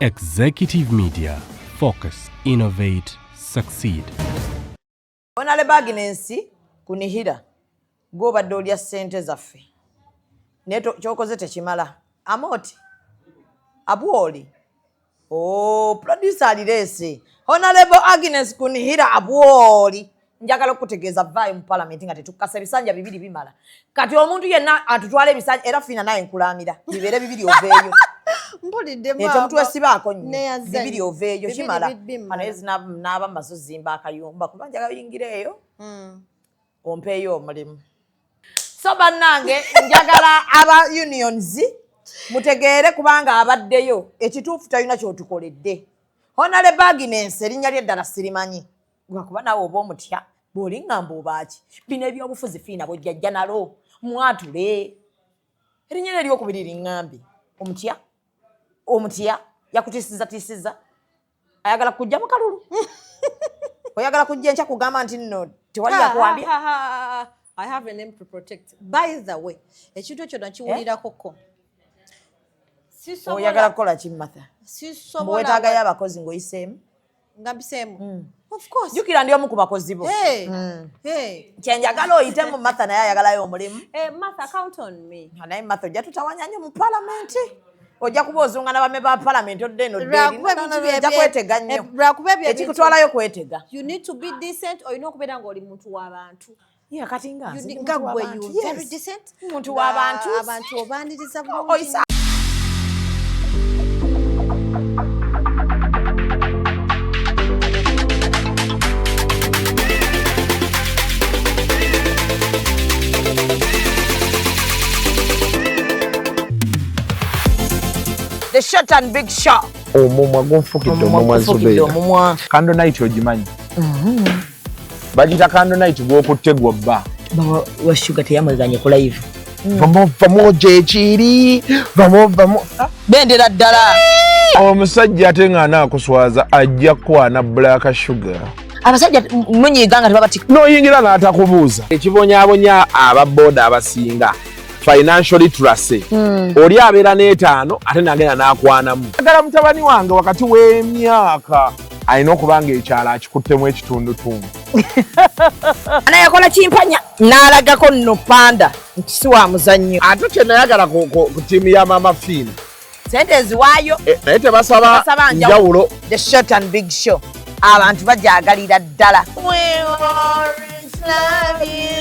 Executive Media. Focus, innovate, succeed. Honorable Agnes, Kunihira, go badde olya ssente zaffe. Neto chokoze tekimala. Amoti. Abuoli. Oh, producer alirese. Honorable Agnes Kunihira Abuoli. Njagala okutegeeza vayo mu parliament nga tetukasa ebisanja bibiri bimala. Kati omuntu yenna atutwala ebisanja era Phina naye nkulamira. Bibere bibiri oveeyo. Mpulidde mama. Ekyo omuntu wesibaako nnyo. Bibiri oveeyo kimala. Anawezi n'aba maso zimba akayumba kuba njagala yingireeyo. Ompeeyo omulimu. So bannange njagala aba unions mutegeere kubanga abaddeyo ekituufu talina ky'otukoledde. Honorable Agnes erinnya lye ddala sirimanyi. Kuba nawe oba omutya bw'olingamba obaaki bino ebyobufuzi Phina bw'ojjajja nalo mwatule erinnya lye eryokubiri liŋŋambi omutya yakutiisizza ayagala kujja mu kalulu oyagala kujja enkya kugamba nti nno tewali yakuwambya. I have a name to protect. By the way, ekintu ekyo nakiwulirako oyagala kukola kimata bwetagayo abakozi ng'oyiseemu ngambisemu. Of course. Jukira ndi omu ku bakozi bo. Kyenjagala oyite mu Martha naye ayagalayo omulimu. Martha, count on me. Naye Martha ojja tutawanya nnyo mu parliament. Ojja kuba ozunga n'abamme ba parliament odde eno dderi. Ojja kwetega nnyo. Ekikutwalayo kwetega. You need to be decent olina okubeera ng'oli muntu w'abantu. Yeah, kati nga gwe you very decent. Muntu w'abantu. Abantu obaaniriza bulungi. The short and big shot. Omumwa gonfukidde omumwa Zubeida. Kando night ogimanyi. Bagita kando night gwokutte gwobba. Bawa wa sugar teyamweganye ku live. Vamo jechiri. Vamo. Bendera ddala. Omusajja ate nga anaakuswaza ajja kwana black sugar. Abasajja munyiganga tebabati. N'oyingira n'atakubuuza. Ekibonyaabonya ababooda abasinga. Financial literacy. Oli abeera n'etaano ate nagenda n'akwanamu. Agala mutabani wange wakati w'emyaka alina okubanga ekyalo akikuttemu ekitundutundu. Anayakola kimpanya n'alagako nno panda nti si wa muzannyo. Ate kye nayagala ku ttiimu ya Mama Phina. Sente eziwaayo naye tebasaba njawulo. The short and big show. Abantu bajaagalira ddala. We always love you.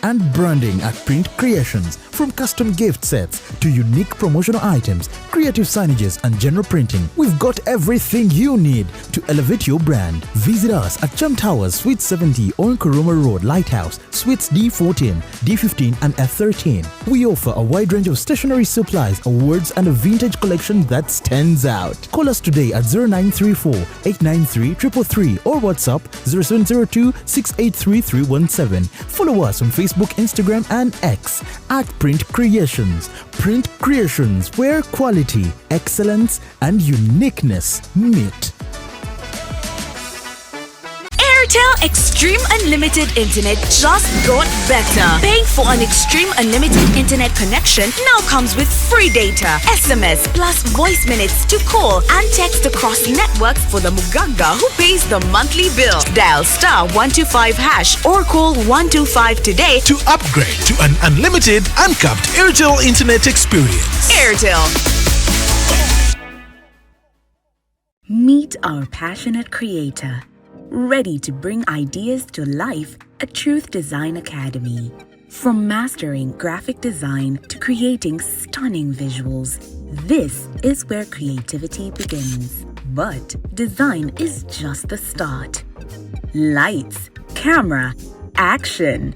And branding at Print Creations. From custom gift sets to unique promotional items, creative signages and general printing, we've got everything you need to elevate your brand. Visit us at Chum Towers, Suite 70 on Kuruma Road, Lighthouse, Suites D14, D15 and F13. We offer a wide range of stationery supplies, awards and a vintage collection that stands out. Call us today at 0934 893 333 or WhatsApp 0702 683 317. Follow us on Facebook, Instagram and X at Print Creations. Print Creations, where quality, excellence and uniqueness meet. Airtel Extreme Unlimited Internet just got better. Paying for an Extreme Unlimited Internet connection now comes with free data, SMS plus voice minutes to call and text across networks for the Muganga who pays the monthly bill. Dial *125# or call 125 today to upgrade to an unlimited, uncapped Airtel Internet experience. Airtel. Meet our passionate creator, ready to bring ideas to life at Truth Design Academy. From mastering graphic design to creating stunning visuals, this is where creativity begins. But design is just the start. Lights, camera, action.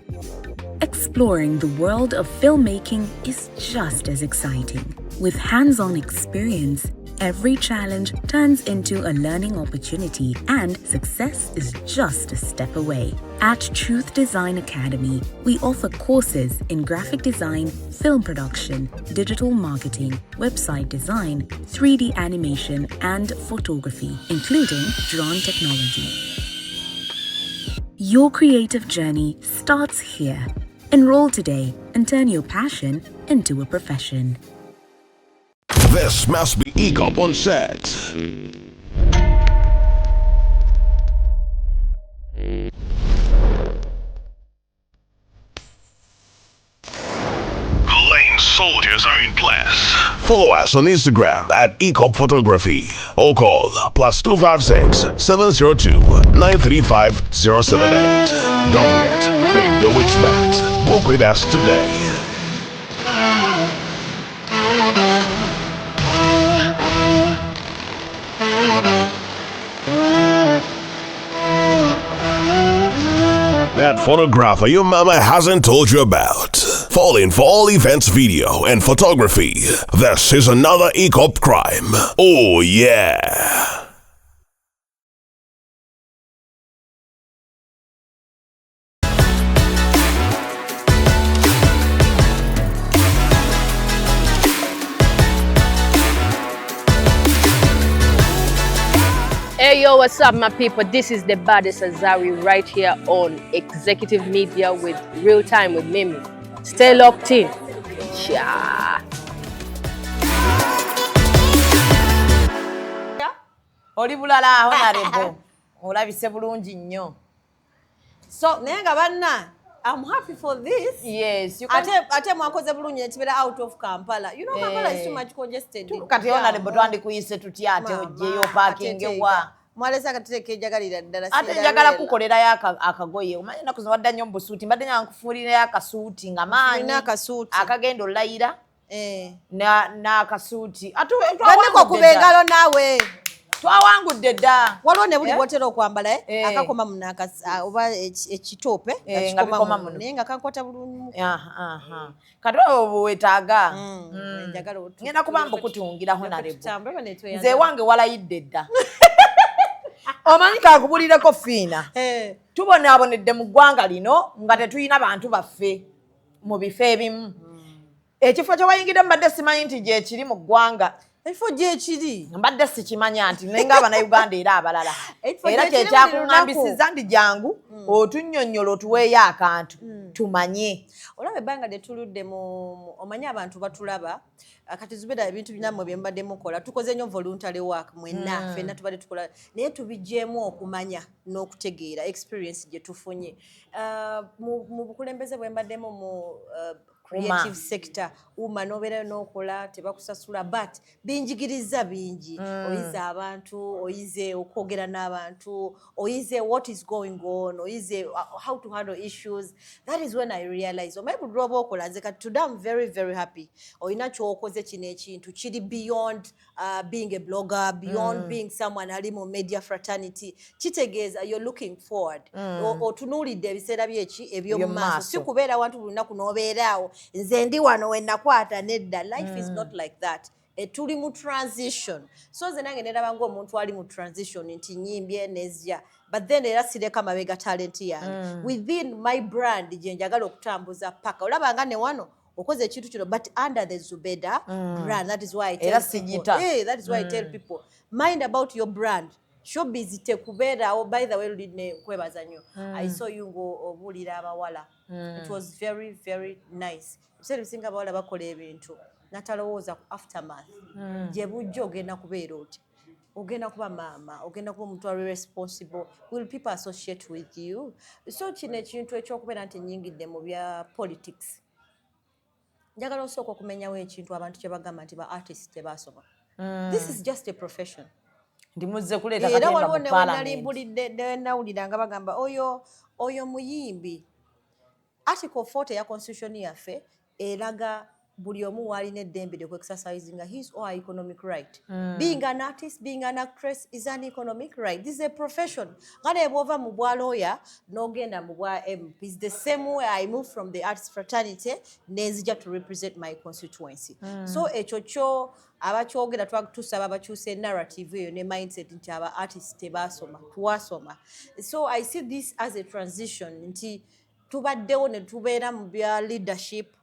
Exploring the world of filmmaking is just as exciting. With hands-on experience, every challenge turns into a learning opportunity and success is just a step away. At Truth Design Academy, we offer courses in graphic design, film production, digital marketing, website design, 3D animation, and photography, including drone technology. Your creative journey starts here. Enroll today and turn your passion into a profession. This must be ECOP on set. Lane soldiers are in place. Follow us on Instagram at ECOP Photography or call +256 702 935 078. Don't forget, make the witch bet. Book with us today. That photographer your mama hasn't told you about. Falling for all events video and photography. This is another ECOP crime. Oh yeah. Hey yo, what's up my people? This is the baddest Azari right here on Executive Media with Real Time with Mimi. Stay locked in. Yeah. Oli bulala honorable. Olabise bulungi nnyo. So nenga banna, I'm happy for this. Yes, you can. Ate mwakoze bulungi netibera out of Kampala. You know Kampala is too much congested. Kati honorable twandikuyise tutya ate ojjeyo parking wa. Mwalesa kateke ejagalira ddala ate njagala kukolerayo akagoye omanyi ennaku zino wadda nnyo mu busuuti mbadde nga nkufuulirayo akasuuti nga maanyi akagenda olayira n'akasuuti ganneko kuba engalo naawe twawangudde dda waliwo ne buli bwotera okwambala akakoma oba ekitoope naye nga kankwata bulungi kati obo wetaaga ngenda kuba mbukutungira nze wange walayidde dda omanyi kakubulireko Phina tubonaabonedde mu ggwanga lino nga tetuyina bantu baffe mu bifo ebimu ekifo kye wayingidde mbadde simanyi nti gyekiri mu ggwanga ekifo gyekiri mbadde sikimanya nti nayenga abannayuganda era abalala era kyekyakuŋŋambisiza ndi jangu otunnyonnyola otuweeyo akantu tumanye olaba ebbanga lyetuludde omanyi abantu batulaba kati zubeda ebintu binammwe bye mbadde mukola tukoze nnyo voluntary work mwenna ffenna tubadde tukola naye tubiggyeemu okumanya n'okutegeera experience gye tufunye mu bukulembeze bwe mbaddemu mu creative sector nobeerayo n'okola tebakusasula but binjigiriza bingi oyize abantu oyize okwogera n'abantu oyize what is going on oyize how to handle issues. That is when I realize omayibu lwoba okola nze kati today I'm very very happy oyina kyokoze kino ekintu kiri beyond being a blogger, beyond being someone ali mu media fraternity. Kitegeeza you're looking forward otunuulidde ebiseera byeki eby'omu maaso si kubeera wantu buli lunaku n'obeeraawo nze ndi wano we nakwata nedda. Life is not like that. Tuli mu transition so nze nange neraba ng'omuntu ali mu transition nti nyimbye nezya but then era sireka mabega talent yange within my brand gye njagala okutambuza paka olaba nga ne wano okoze ekintu kino but under the Zubeda brand. That is why I tell people, that is why I tell people mind about your brand. Showbiz tekubeerawo. By the way luline kwebaza nnyo I saw you ng'obuulira abawala. It was very very nice. Ebiseera ebisinga abawala bakola ebintu natalowooza ku aftermath gye bujja ogenda kubeera oti ogenda kuba maama ogenda kuba omuntu ali responsible. Will people associate with you? So kino ekintu ekyokubeera nti nyingidde mu bya politics njagala osooka okumenyawo ekintu abantu kye bagamba nti ba artist tebaasoma. This is just a profession. Ndimuzze kuleeta katemba mu parliament. Era nawulira nga bagamba oyo muyimbi. Article 40 ya constitution yaffe eraga buli omu walina eddembe lyo exercising his or her economic right. Being an artist, being an actress is an economic right. This is a profession. Ngane bwova mu bwa lawyer n'ogenda mu bwa MP. It's the same way I moved from the arts fraternity nenzija to represent my constituency. So ekyo kyo abakyogera tusaba bakyuse narrative eyo ne mindset nti aba artists tebasoma twasoma. So I see this as a transition nti tubaddewo ne tubeera mu bya leadership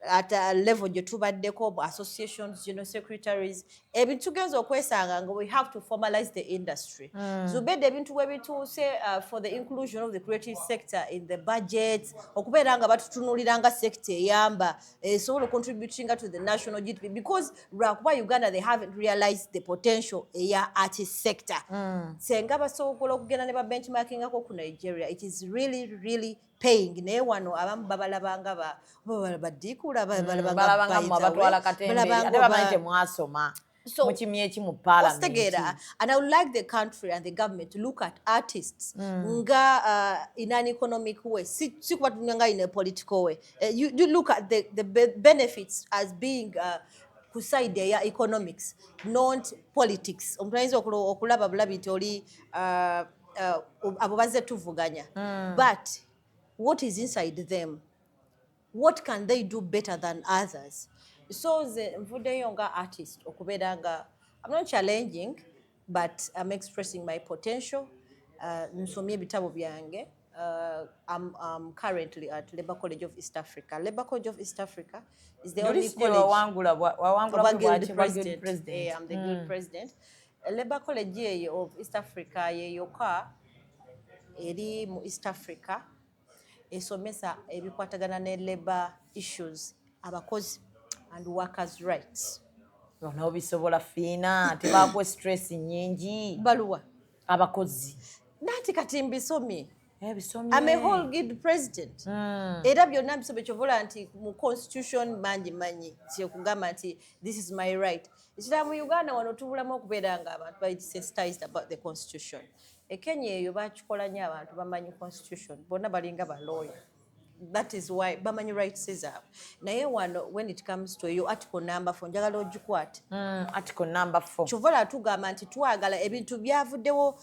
at a level gye tubaddeko associations, general secretaries, ebintu tugenza okwesanga nga we have to formalize the industry. Zubedde ebintu bwe bituuse for the inclusion of the creative sector in the budget, okubeera nga batutunuulira nga sector eyamba esobola contributing to the national GDP, because lwakuba Uganda they haven't realized the potential eya artist sector. Senga basobola okugenda ne ba benchmarkingako ku Nigeria, it is really paying. Naye wano abamu babalabanga badikula balabanga abatwala katembe ate bamanyi temwasoma mukimye eki mu parliament. And I would like the country and the government to look at artists nga in an economic way, si kuba tunanga in a political way. You look at the benefits as being kuside ya economics, not politics. Omutanyiza okulaba bulabi nti oli abo bazze tuvuganya. But what is inside them? What can they do better than others? So the nvuddeyo nga artist okubeera nga I'm not challenging, but I'm expressing my potential. Nsomye ebitabo byange. I'm currently at Labour College of East Africa. Labour College of East Africa is the only college. President. I'm the guild president. Labour College of East Africa yeyoka eri mu East Africa esomesa ebikwatagana ne labor issues, abakozi and workers' rights. Ono bisobola Phina tebakwe stress nyingi baluwa abakozi nati kati mbisomye. I'm a whole guild president. Era byonna bisomye kyovola nti mu constitution manyi kyekugamba nti this is my right. Ekira mu Uganda wano tubulamu okubeera nga abantu bali sensitized about the constitution. Kenya eyo bakikola nnyo abantu bamanyi constitution, bonna balinga ba lawyer. That is why bamanyi rights zaabwe. Naye wano when it comes to your article number 4 njagala ogikwate. Article number 4 kyovola tugamba nti twagala ebintu byavuddewo.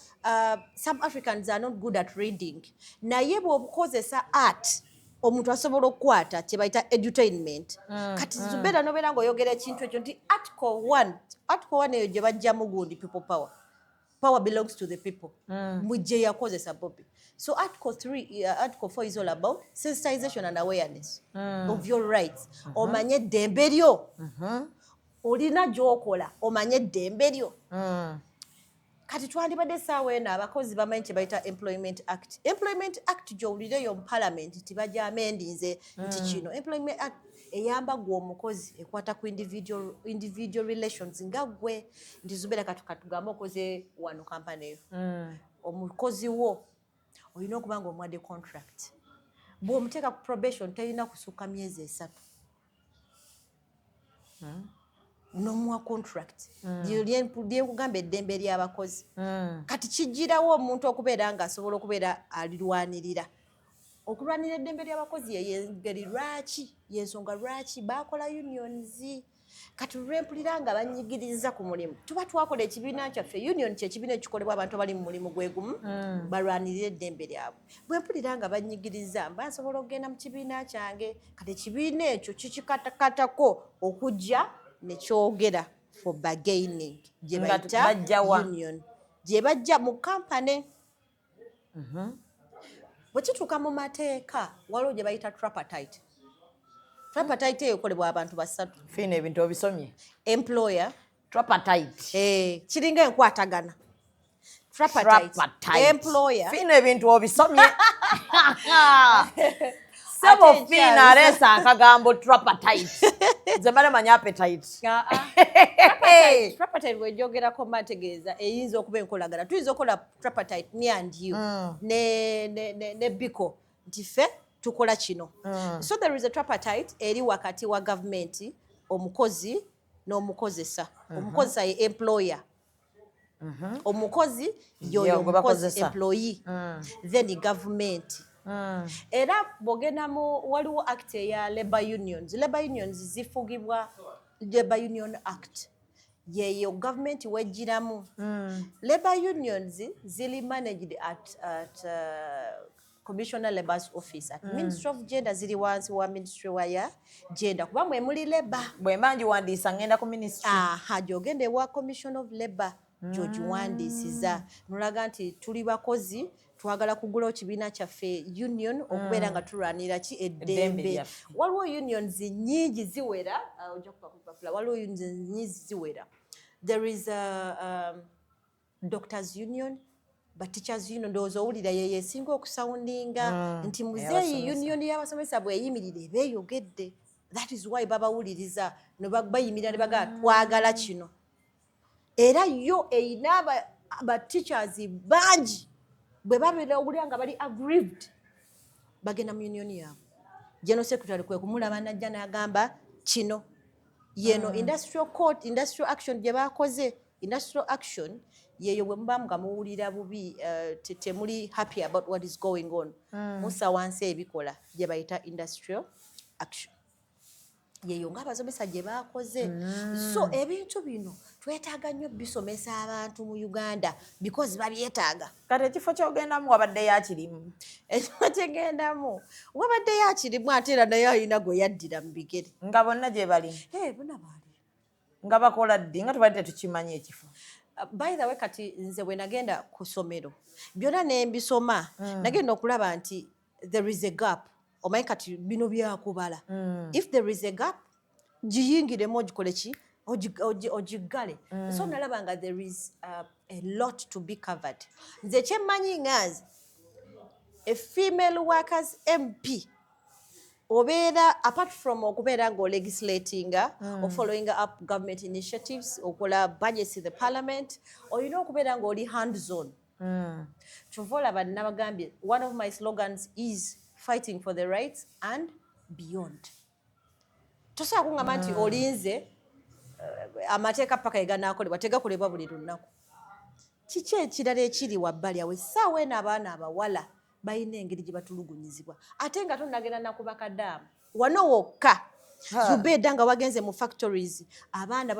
Some Africans are not good at reading. Naye bw'obukozesa art omuntu asobola okukwata kye bayita edutainment. Kati zubeera nobeera ng'oyogera ekintu ekyo nti article 1 eyo gye bajjamu gundi people power. Power belongs to the people. Mujje yakozesa Bobby. So article 4 is all about sensitization and awareness of your rights. Omanye eddembe lyo. Olina gy'okola omanye eddembe lyo. Kati twandibadde saawa eno abakozi bamanyi kye bayita Employment Act. Employment Act gy'owulireyo mu Parliament tibajja amendinze nti kino. Employment Act eyamba gwe omukozi ekwata ku individual relations nga gwe nti Zubeda katugamba okoze wano kampani eyo. Omukozi wo olina okuba nga omuwadde contract. Bw'omuteeka ku probation talina kusukka myezi 3. N'omuwa contract. Lyekugamba eddembe ly'abakozi. Kati kijjirawo omuntu okubeera nga asobola okubeera alirwanirira. Okulwanira eddembe ly'abakozi y'engeri lwaki, y'ensonga lwaki baakola unions. Kati lwempulira nga banyigiriza ku mulimu. Tuba twakola ekibiina kyaffe, union kye kibiina ekikolebwa abantu abali mu mulimu gwe gumu balwanirira eddembe lyabwe. Bwe mpulira nga banyigiriza mba nsobola okugenda mu kibiina kyange. Kati ekibiina ekyo kikikatakatako okujja ne kyogera for bargaining gye bayita union gye bajja mu kampani. Bwe kituuka mu mateeka waliwo gye bayita tripartite. Tripartite eyo ekolebwa abantu basatu. Phina ebintu obisomye. Employer. Tripartite. Kiringa enkwatagana. Tripartite. Employer. Phina ebintu obisomye. Sabo Phina alesa akagambo tripartite. Zemale manya appetite. Tripartite bw'egyogerako mategeeza eyinza okuba enkolagana. Tuyinza okukola tripartite me and you ne Biko nti ffe tukola kino. So there is a tripartite eri wakati wa government, omukozi n'omukozesa. Omukozesa ye employer. Omukozi yoyo omukozi employee. Then the government. Era bw'ogenda mu waliwo act eya labor unions. Labor unions zifugibwa Labor Union Act. Yeyo government wejjiramu. Labor unions zili managed at Commissioner Labour's office at Ministry of Gender ziri wansi wa Ministry wa ya Gender. Kuba mwe muli labor. Bwe manji wandiisa ngenda ku ministry. Gy'ogende wa Commission of Labour gy'ogiwandiisiza. Nolaga nti tuli bakozi twagala kugulawo kibiina kyaffe union okubeera nga tulwanira ki eddembe. Waliwo unions nnyingi ziwera, ojja kupapula, waliwo unions nnyingi ziwera. There is a doctors union, but teachers union ndowooza owulira ye esinga okusawundinga nti muzeeyi union y'abasomesa bw'eyimirira eba eyogedde. That is why babawuliriza ne bayimirira ne bagamba twagala kino. Era yo eyina aba teachers bangi bwe babeera okulya nga bali aggrieved bagenda mu union yaabwe. General secretary kwe kumulaba najja n'agamba kino yeno industrial court, industrial action gye baakoze. Industrial action yeyo bwe muba nga muwulira bubi temuli happy about what is going on. Musa wansi ebikola gye bayita industrial action. Yeyo ng'abasomesa gye baakoze. So ebintu bino twetaaga nnyo bisomesa abantu mu Uganda because babyetaaga. Kati ekifo ky'ogendamu wabadde yakirimu. Ekifo kyegendamu wabadde yakirimu ate era naye alina gwe yaddira mu bigere. Nga bonna gye bali. Bonna baali. Nga bakola ddi nga tubadde tetukimanyi ekifo. By the way kati nze bwe nagenda ku ssomero byonna ne mbisoma nagenda okulaba nti there is a gap. Omanyi kati bino byakubala. If there is a gap giyingiremu ogikole ki ogiggale. So nalaba nga there is a lot to be covered. Nze kyemmanyi ngazi a female workers MP obeera apart from okubeera nga legislatinga or following up government initiatives okola budgets in the parliament olina okubeera nga oli hands on. Kyova olaba nabagambye one of my slogans is fighting for the rights and beyond. Tosobola kungamba nti olinze amateeka paka eganaakolebwa tegakolebwa buli lunaku. Kiki ekirala ekiri wabbali awo essaawa eno abaana abawala balina engeri gye batulugunyizibwa ate nga tonagenda nakubakadaamu wano wokka Zubeda nga wagenze mu factories abaana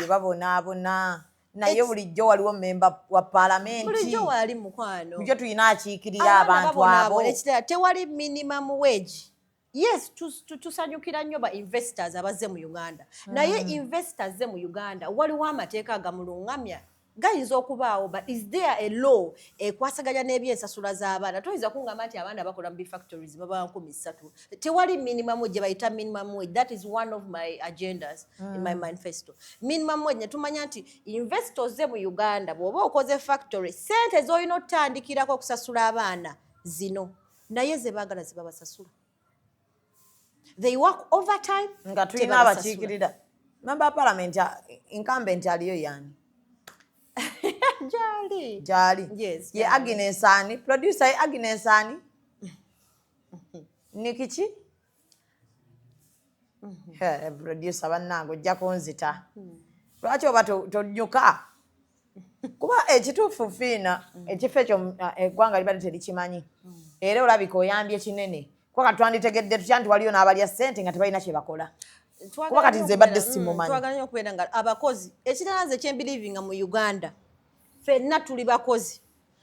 babonaabona naye bulijjo waliwo memba wa palamenti. Bulijjo wali mukwano. Bulijjo tulina akiikirira abantu abo. Tewali minimum wage. Yes, tusanyukira nnyo ba investors abazze mu Uganda. Naye investors ze mu Uganda waliwo amateeka agamulungamya gayinza okubaawo, but is there a law ekwasaganya n'ebyensasula z'abaana? Toyinza kungamba nti abaana bakola mu factories baba 13. Tewali minimum wage bayita minimum wage. That is one of my agendas in my manifesto. Minimum wage netumanya nti investors ze mu Uganda bw'oba okoze factory sente z'olina otandikirako okusasula abaana zino naye ze baagala ze babasasula. They work overtime. Nga tulina abakiikirira. Member of Parliament incumbent aliyo yani. Jali. Yes. Ye Agnes ani. Producer ye Agnes ani. Nikichi? Producer bannange ojja kunzita. Lwaki oba tonnyuka? Kuba ekituufu Phina ekifo ekyo eggwanga libadde terikimanyi. Era olabika oyambye kinene. Kwa twanditegeddde tutya nti waliyo n'abalya ssente nga tebalina kye bakola. Kuba kati nze badde simumanyi. Twagala nnyo okubeera nga abakozi ekirala nze kyembelievinga mu Uganda ffenna tuli bakozi.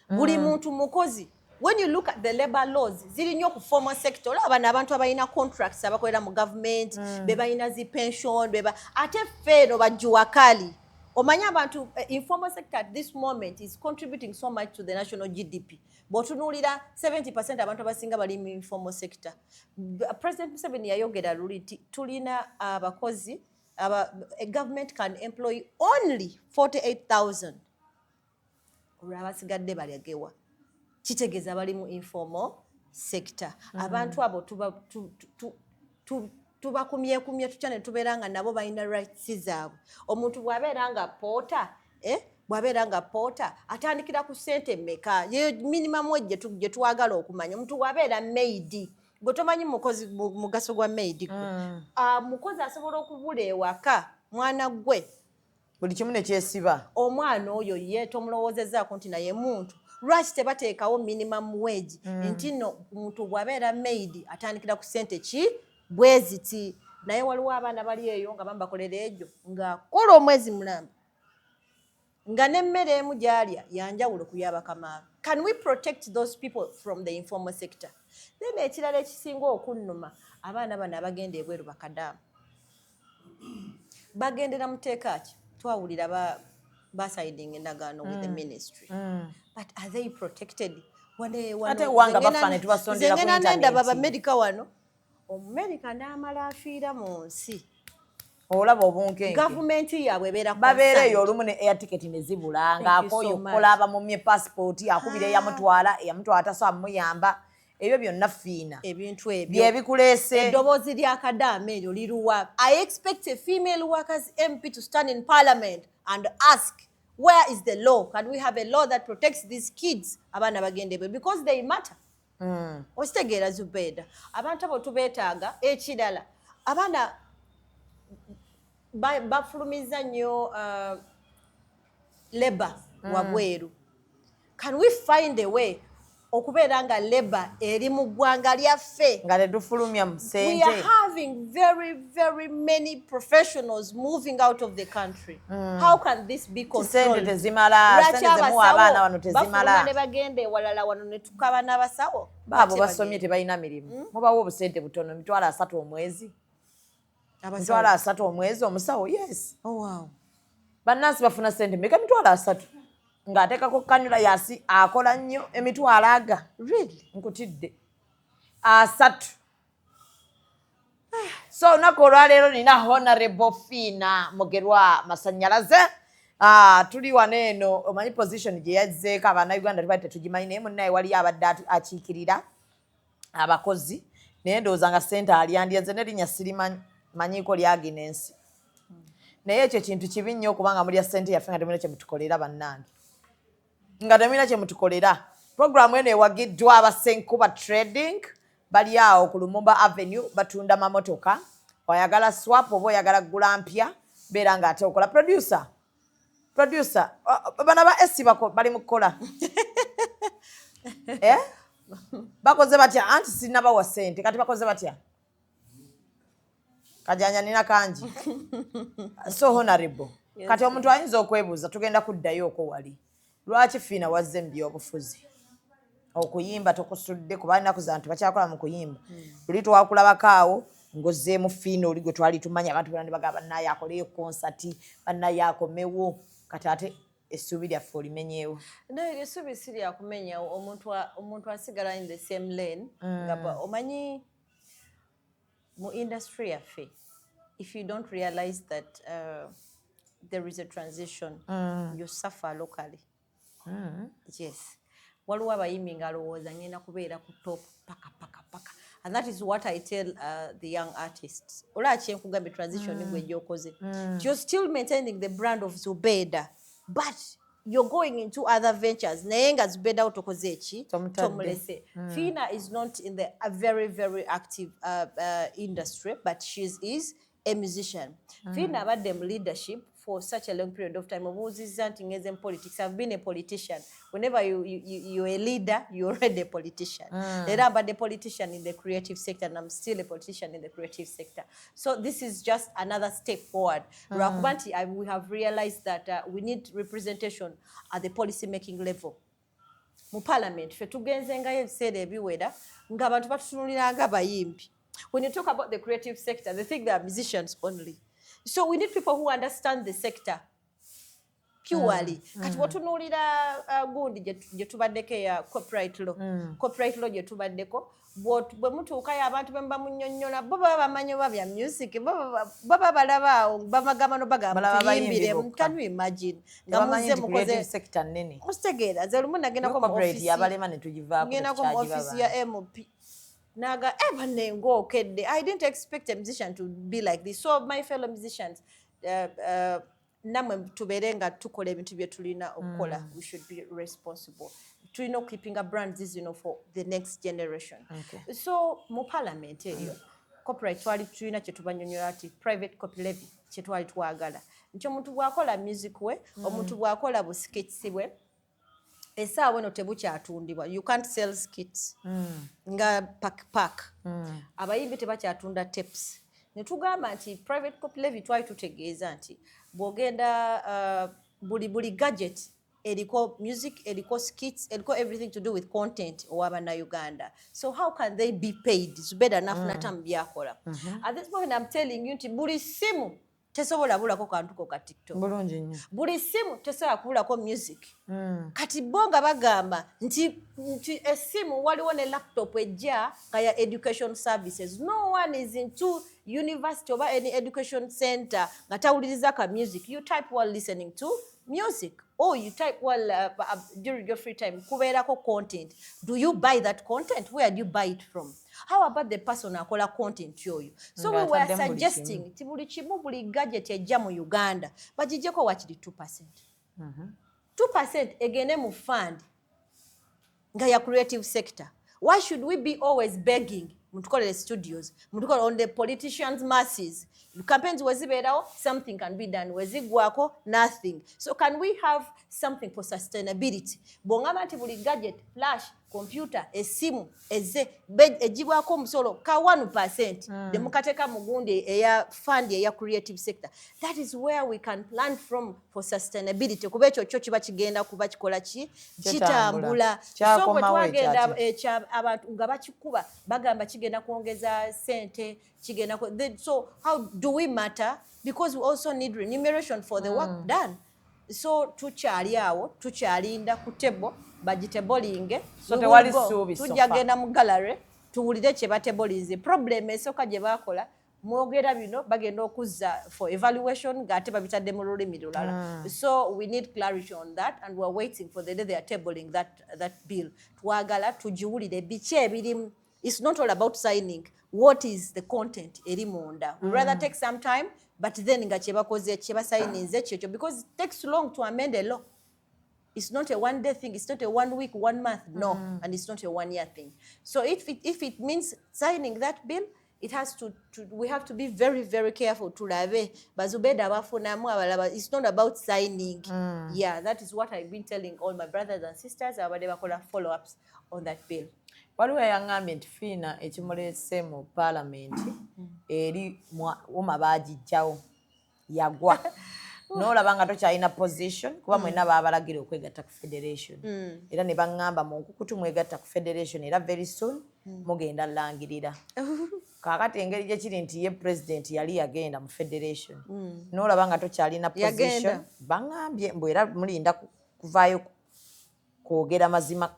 Buli muntu mukozi. When you look at the labor laws ziri nnyo ku formal sector olaba n'abantu abalina contracts abakolera mu government be balina zi pension ate ffeno bajjuwakali. Omanya abantu informal sector at this moment is contributing so much to the national GDP. Botunuulira 70% abantu abasinga bali mu informal sector. President Museveni yayogera luli tulina abakozi a government can employ only 48,000. Olwabasigadde balegewa. Kitegeeza bali mu informal sector. Abantu abo tubakumye tutya ne tubeera nga nabo balina rights zaabwe. Omuntu bw'abeera nga poota bw'abeera nga poota atandikira ku ssente mmeka ye minimum wage gye twagala okumanya. Omuntu bw'abeera maid gwe tomanyi mukozi mugaso gwa maid mukozi asobola okubula ewaka mwana gwe buli kimu ne kyesiba. Omwana oyo ye tomulowoozezaako nti naye muntu. Lwaki tebateekawo minimum wage nti no omuntu bw'abeera maid atandikira ku ssente ki bweziti. Naye waliwo abaana bali eyo nga bambakolera egyo ng'akola omwezi mulamba nga n'emmere emu gy'alya yanjawulo ku y'abakamaaba. Can we protect those people from the informal sector? Then ekirala ekisinga okunnuma abaana bano abagenda ebweru bakadaamu bagendera mu tteeka ki twawulira basiding endagaano with the ministry. But are they protected? Ate wanga bafane tubasondera ku internet. Nenda baba America wano. America n'amala afiira mu nsi. Olaba obunkenke. Government yaabwe beera ku babeereyo olumu ne air ticket ne zibula ng'akooyo okukola abamumye passport akubira eyamutwala tasobola muyamba. Ebyo byonna Phina. Ebintu ebyo. Bye bikuleese. Eddoboozi lya Akadde eryo liruwa. I expect a female workers MP to stand in parliament and ask, where is the law? Can we have a law that protects these kids? Abaana bagendebwe because they matter. Ositegeera Zubeda. Abantu abo tubeetaaga ekirala. Abaana bafulumiza nnyo labor wabweru. Can we find a way okubeera nga labor eri mu ggwanga lyaffe nga tedufulumya mu ssente? We are having very, very many professionals moving out of the country. How can this be controlled? Ssente tezimala, ssente zemuwa abaana wano tezimala. Bafuluma ne bagenda ewalala wano ne tukaba n'abasawo. Baabo basomye tebalina mirimu. Mubawo obusente butono, mitwalo 3 omwezi. Mitwalo 3 omwezi omusawo, yes. Oh wow. Bannansi bafuna ssente mmeka? Mitwalo 3. Ng'ateekako kanula yasi akola nnyo emitwalo aga. Really? Nkutidde. 3. So olunaku olwaleero nina Honorable Phina Mugerwa Masanyalaze. Tuli wano eno omanyi position gye yazzeeko Abannayuganda tubali tetugimanyi naye munnaye waliyo abadde akiikirira abakozi naye ndowooza nga ssente alyandiyaze n'erinnya sirimanyiiko lya Agnes. Naye ekyo kintu kibi nnyo kubanga mulya ssente yaffe nga temulina kye mutukolera bannange. Nga temulina kye mutukolera. Programu eno ewagiddwa abasenkuba trading bali awo ku Lumumba Avenue batunda mamotoka. Oyagala swap oba oyagala gula mpya beera ng'ate okola producer. Bana ba esi bali mu kukola. Bakoze batya anti sinnabawa ssente kati bakoze batya. Kajanja nina kangi. So Honorable. Kati omuntu ayinza okwebuuza tugenda kuddayo okwo wali. Lwaki Phina wazze mu byobufuzi? Okuyimba tokusudde kuba ennaku zantu bakyakola mu kuyimba. Luli twakulabako awo ng'ozzeemu Phina oli gwe twali tumanya abantu bonna ne bagamba bannaye akoleyo konsati, bannaye akomewo. Kati ate essuubi lyaffe olimenyeewo. Naye essuubi si lya kumenyawo omuntu asigala in the same lane. Omanyi mu industry yaffe, if you don't realize that there is a transition, you suffer locally. Yes. Waliwo abayimbi ng'alowooza ngenda kubeera ku top paka. And that is what I tell the young artists. Olaki nkugambye transition gwe gy'okoze. You're still maintaining the brand of Zubeda, but you're going into other ventures. Naye nga Zubeda otokoze eki? Tomulese. Phina is not in the very, very active industry, but she is a musician. Phina abadde mu leadership for such a long period of time. Obuuzizza nti ngeze in politics. I've been a politician. Whenever you're a leader, you're already a politician. Then I'm a politician in the creative sector, and I'm still a politician in the creative sector. So this is just another step forward. We have realized that we need representation at the policy-making level. Mu parliament, fe tugenze ngayo ebiseera ebiwera, ng'abantu batutunulira ng'abayimbi. When you talk about the creative sector, they think they are musicians only. So we need people who understand the sector purely. Kati watunuulira gundi gye tubaddeko ya copyright law. Copyright law gye tubaddeko. Bwe mutuukayo abantu be bamunnyonnyola bo baba bamanyi oba bya music baba balaba awo bamagamba no bagamba tuyimbire. Can you imagine? Nga muzze mukoze sector nnene. Musitegeera ze lumu nagendako mu office yabalema ne tugivaako. Ngendako mu office ya MP. Naga banne ng'okedde. I didn't expect a musician to be like this. So my fellow musicians, namwe tubeere nga tukola ebintu bye tulina okukola. We should be responsible. Tulina keeping brands for the next generation. Okay. So mu parliament eyo copyright twali tulina kye tubanyonyola ati private copy levy kye twali twagala. Nti omuntu bw'akola music we, omuntu bw'akola bu skits bwe, essaawa eno tebukyatundibwa. You can't sell skits. Nga pack. Abayimbi tebakyatunda tapes. Ne tugamba nti private copy levy twali tutegeeza nti bw'ogenda buli gadget eriko music, eriko skits, eriko everything to do with content ow'Abannayuganda. So how can they be paid? Zubeda nafuna tamu byakola. At this point I'm telling you nti buli simu tesobola bulako kantuko ka TikTok. Bulungi nnyo. Buli simu tesobola kubulako music. Kati bonga bagamba nti esimu waliwo ne laptop ejja nga ya education services. No one is into university or any education center nga tawuliriza ka music. You type while listening to music. Or you type while during your free time. Kubeerako content. Do you buy that content? Where do you buy it from? How about the person akola content yoyo? So we were suggesting ti buli kimu buli gadget ejja mu Uganda bagijjeko wakiri 2%. 2% egene mu fund nga ya creative sector. Why should we be always begging mutukolere studios, mutukolere on the politicians' masses? Campaigns wezibeerawo, something can be done. Wezigwako, nothing. So can we have something for sustainability? Bongama nti buli gadget, flash, computer, esimu, ejibwako omusolo ka 1%. Demukateka mugundi eya fund eya creative sector. That is where we can plan from for sustainability. Kuba ekyo kyo kiba kigenda kuba kikola ki kitambula. So bwe twagenda abantu nga bakikuba bagamba kigenda kuongeza sente kigenda so how do we matter? Because we also need remuneration for the work done. So tukyali awo tukyalinda ku table bagitebolinge so tewali suubi tujagenda mu gallery tuwulire kye batebolize problem esooka gye bakola mwogera bino bagenda okuzza for evaluation ng'ate babitadde mu lulimi lulala. So we need clarity on that and we're waiting for the day they are tabling that bill. Twagala tujiwulire biki ebirimu. It's not all about signing. What is the content eri munda? We rather take some time, but then nga kye bakoze kye basayininze kyekyo because it takes long to amend a law. It's not a one-day thing. It's not a 1 week, 1 month. No, and it's not a 1 year thing. So if it means signing that bill, it has to we have to be very, very careful to lave. It's not about signing. Yeah, that is what I've been telling all my brothers and sisters. About follow-ups on that bill. Waliwo yangambye nti Phina ekimulese mu parliament eri wuma baagijjawo yagwa n'olaba nga tokyalina position kuba mwenna baabalagira okwegatta ku federation era ne baŋŋamba mu nkukutu mwegatta ku federation era very soon mugenda langirira. Kaakati engeri gye kiri nti ye president yali yagenda mu federation n'olaba nga tokyalina position baŋŋambye mbu era mulinda kuvaayo kwogera mazima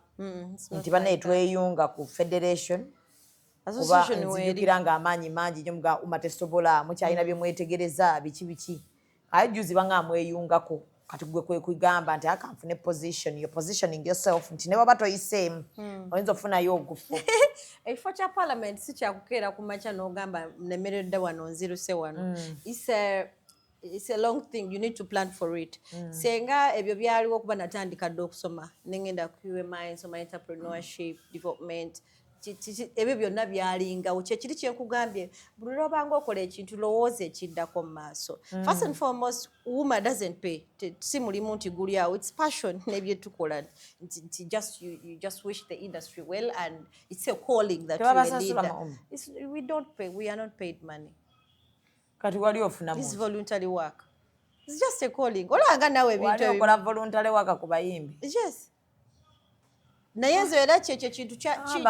nti banaye tweyunga ku federation kuba nzijukira ng'amaanyi mangi nyo mga umatesobola mukyalina bye mwetegereza biki aye juzi banga mweyungako kati gwe kwe kugamba nti akanfune position you're positioning yourself nti ne baba toyiseemu oyinza okufunayo ogufu. Ekifo kya parliament si kyakukeera ku makya n'ogamba nemeredde wano nziruse wano. It's a long thing. You need to plan for it. Senga ebyo byaliwo kuba natandika dde okusoma nengenda QMI nsoma entrepreneurship development ebyo byonna byalingawo kyekiri kyekugambye buli lwobanga okola ekintu lowooza ekiddako mu maaso. First and foremost, woman doesn't pay. Si mulimu nti guli awo. It's passion n'ebyo tukola. You just wish the industry well and it's a calling that you're a leader. We don't pay. We are not paid money. Kati wali ofuna this voluntary work. It's just a calling. Olanga nawe ebintu wali okola voluntary work ku bayimbi. Yes. Naye nze era kyekyo kintu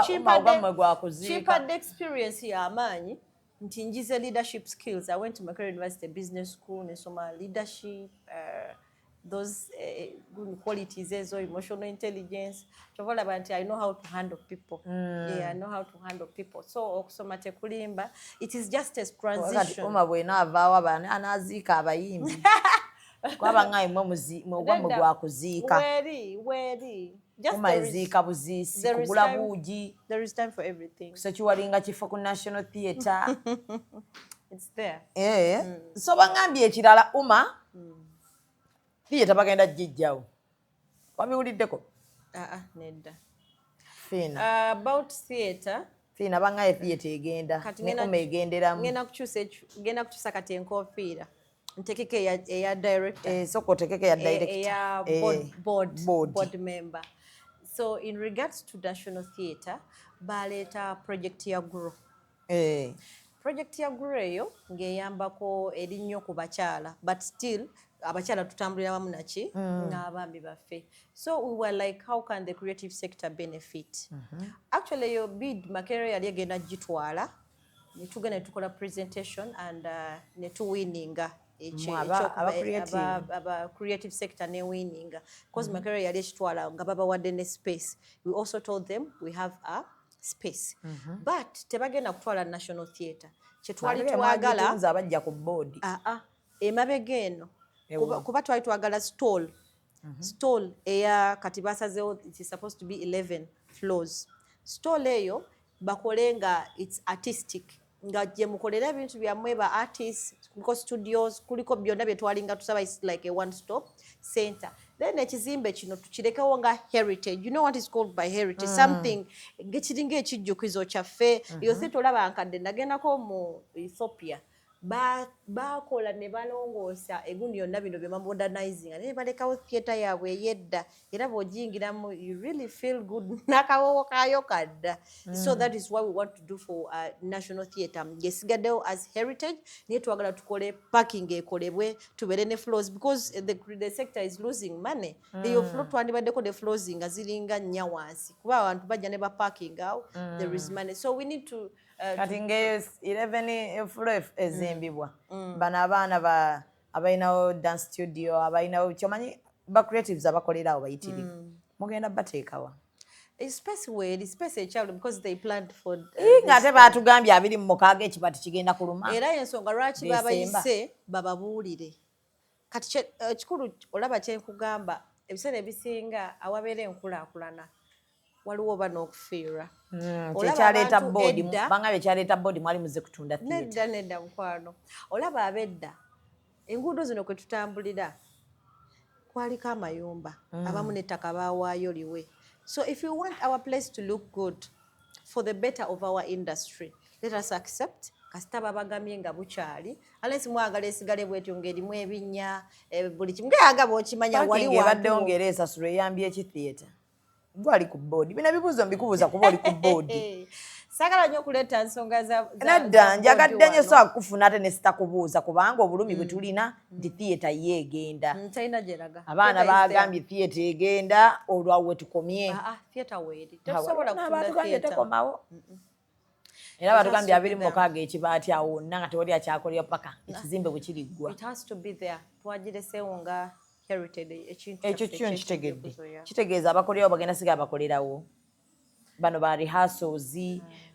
kimpadde experience y'amaanyi nti njize leadership skills. I went to Makerere University Business School nesoma leadership, those good qualities ezo, emotional intelligence. Chovolaba nti I know how to handle people. Yeah, I know how to handle people. So okusoma tekulimba. It is just a transition. Oma bwena avaawo abana anaziika abayimbi. Kwaba ngai mwe gwa kuziika. Weri. Umaziika buziisi kugula buugi. There is time for everything. Kusekiwalinga kifo ku National Theatre. It's there. So bangambye ekirala theatre bagenda jijjawo. Wabiwuliddeko? Nedda. Phina. About theatre. Phina bangaye theatre egenda. Ne egenderamu. Ngenda kukyusa kati enkofiira. Ntekeke eya director. Soko tekeke ya director. Eya board member. So in regards to National Theatre, baleeta project ya Grow. Project ya Grow eyo ng'eyambako erinnyo ku bakyala, but still abakyala tutambulira wamu naki n'abaami baffe. So we were like, how can the creative sector benefit? Actually your bid Makerere yali egenda gitwala ne tugenda tukola presentation and ne tuwininga aba creative sector ne winning because Makere yali ekitwala nga babawadde ne space. We also told them we have a space but tebagenda kutwala National Theatre kyetwali twagala abajja ku board emabega eno kuba twali twagala stall eya kati basazeewo it is supposed to be 11 floors. Stall eyo bakole nga it's artistic nga gye mukolera ebintu byammwe ba artists kuliko studios kuliko byonna bye twalinga tusaba is like a one stop center. Then ekizimbe kino tukirekewo nga heritage. You know what is called by heritage? Something gekiringa ekijjukizo kyaffe. Yose tolaba Akadde nagendako mu Ethiopia bakola ne balongoosa egundi yonna bino bye modernizing ne balekawo theatre yaabwe eyedda era bw'ogiyingiramu you really feel good n'akawowo kaayo kadda. So that is what we want to do for National Theatre. Yesigaddewo as heritage naye twagala tukole parking ekolebwe tubeere ne floors because the sector is losing money. Eyo floor twandibaddeko ne floors nga ziringa nnya wansi kuba abantu bajja ne ba parking awo there is money. So we need to kati ngeyo 11 floor ezimbibwa bano abaana abalinawo dance studio abalinawo kyomanyi ba creatives abakolera awo bayitirivu mugenda bateekawa space ekyalo because they planned for ng'ate baatugambye 26 ekibati kigenda kuluma era ensonga lwaki babayise bababuulire kati ekikulu olaba kyenkugamba ebiseera ebisinga awabeera enkulaakulana waliwo oba n'okufiirwa kyekyaleeta boodi bangabe kyaleeta boodi mwali muze kutunda nedda mukwano olaba abedda enguudo zino kwe tutambulira kwaliko amayumba abamu n'ettaka baawaayo liwe. So if you want our place to look good for the better of our industry let us accept kasita babagambye nga bukyali unless mwagala esigale bwetyo ng'erimu ebinnya buli kimu ngeyanga bw'okimanya wali wabaddewo ng'era esasula eyambye eki theatre gwali ku board bina bibuuzo mbikubuuza kuba oli ku board sagala nnyo okuleeta nsonga nedda njagadde nnyo so akufuna ate ne sitakubuuza kubanga obulumi bwe tulina nti theatre yeegenda talina gyeraga abaana bagambye theatre egenda olwawo we tukomye theatre weeri tosobola kutunda theatre tekomawo era batugambye 26 ekibaati awo wonna nga tewali akyakolera paka ekizimbe bwe kiriggwa it has to be there twagireseewo nga ekyo kyo nkitegedde kitegeeza abakolerawo bagenda siga abakolerawo bano ba rehearsals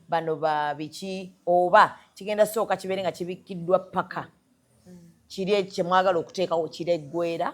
bano ba biki oba kigenda sooka kibeere nga kibikkiddwa paka kiri kyemwagala okuteekawo kireggwera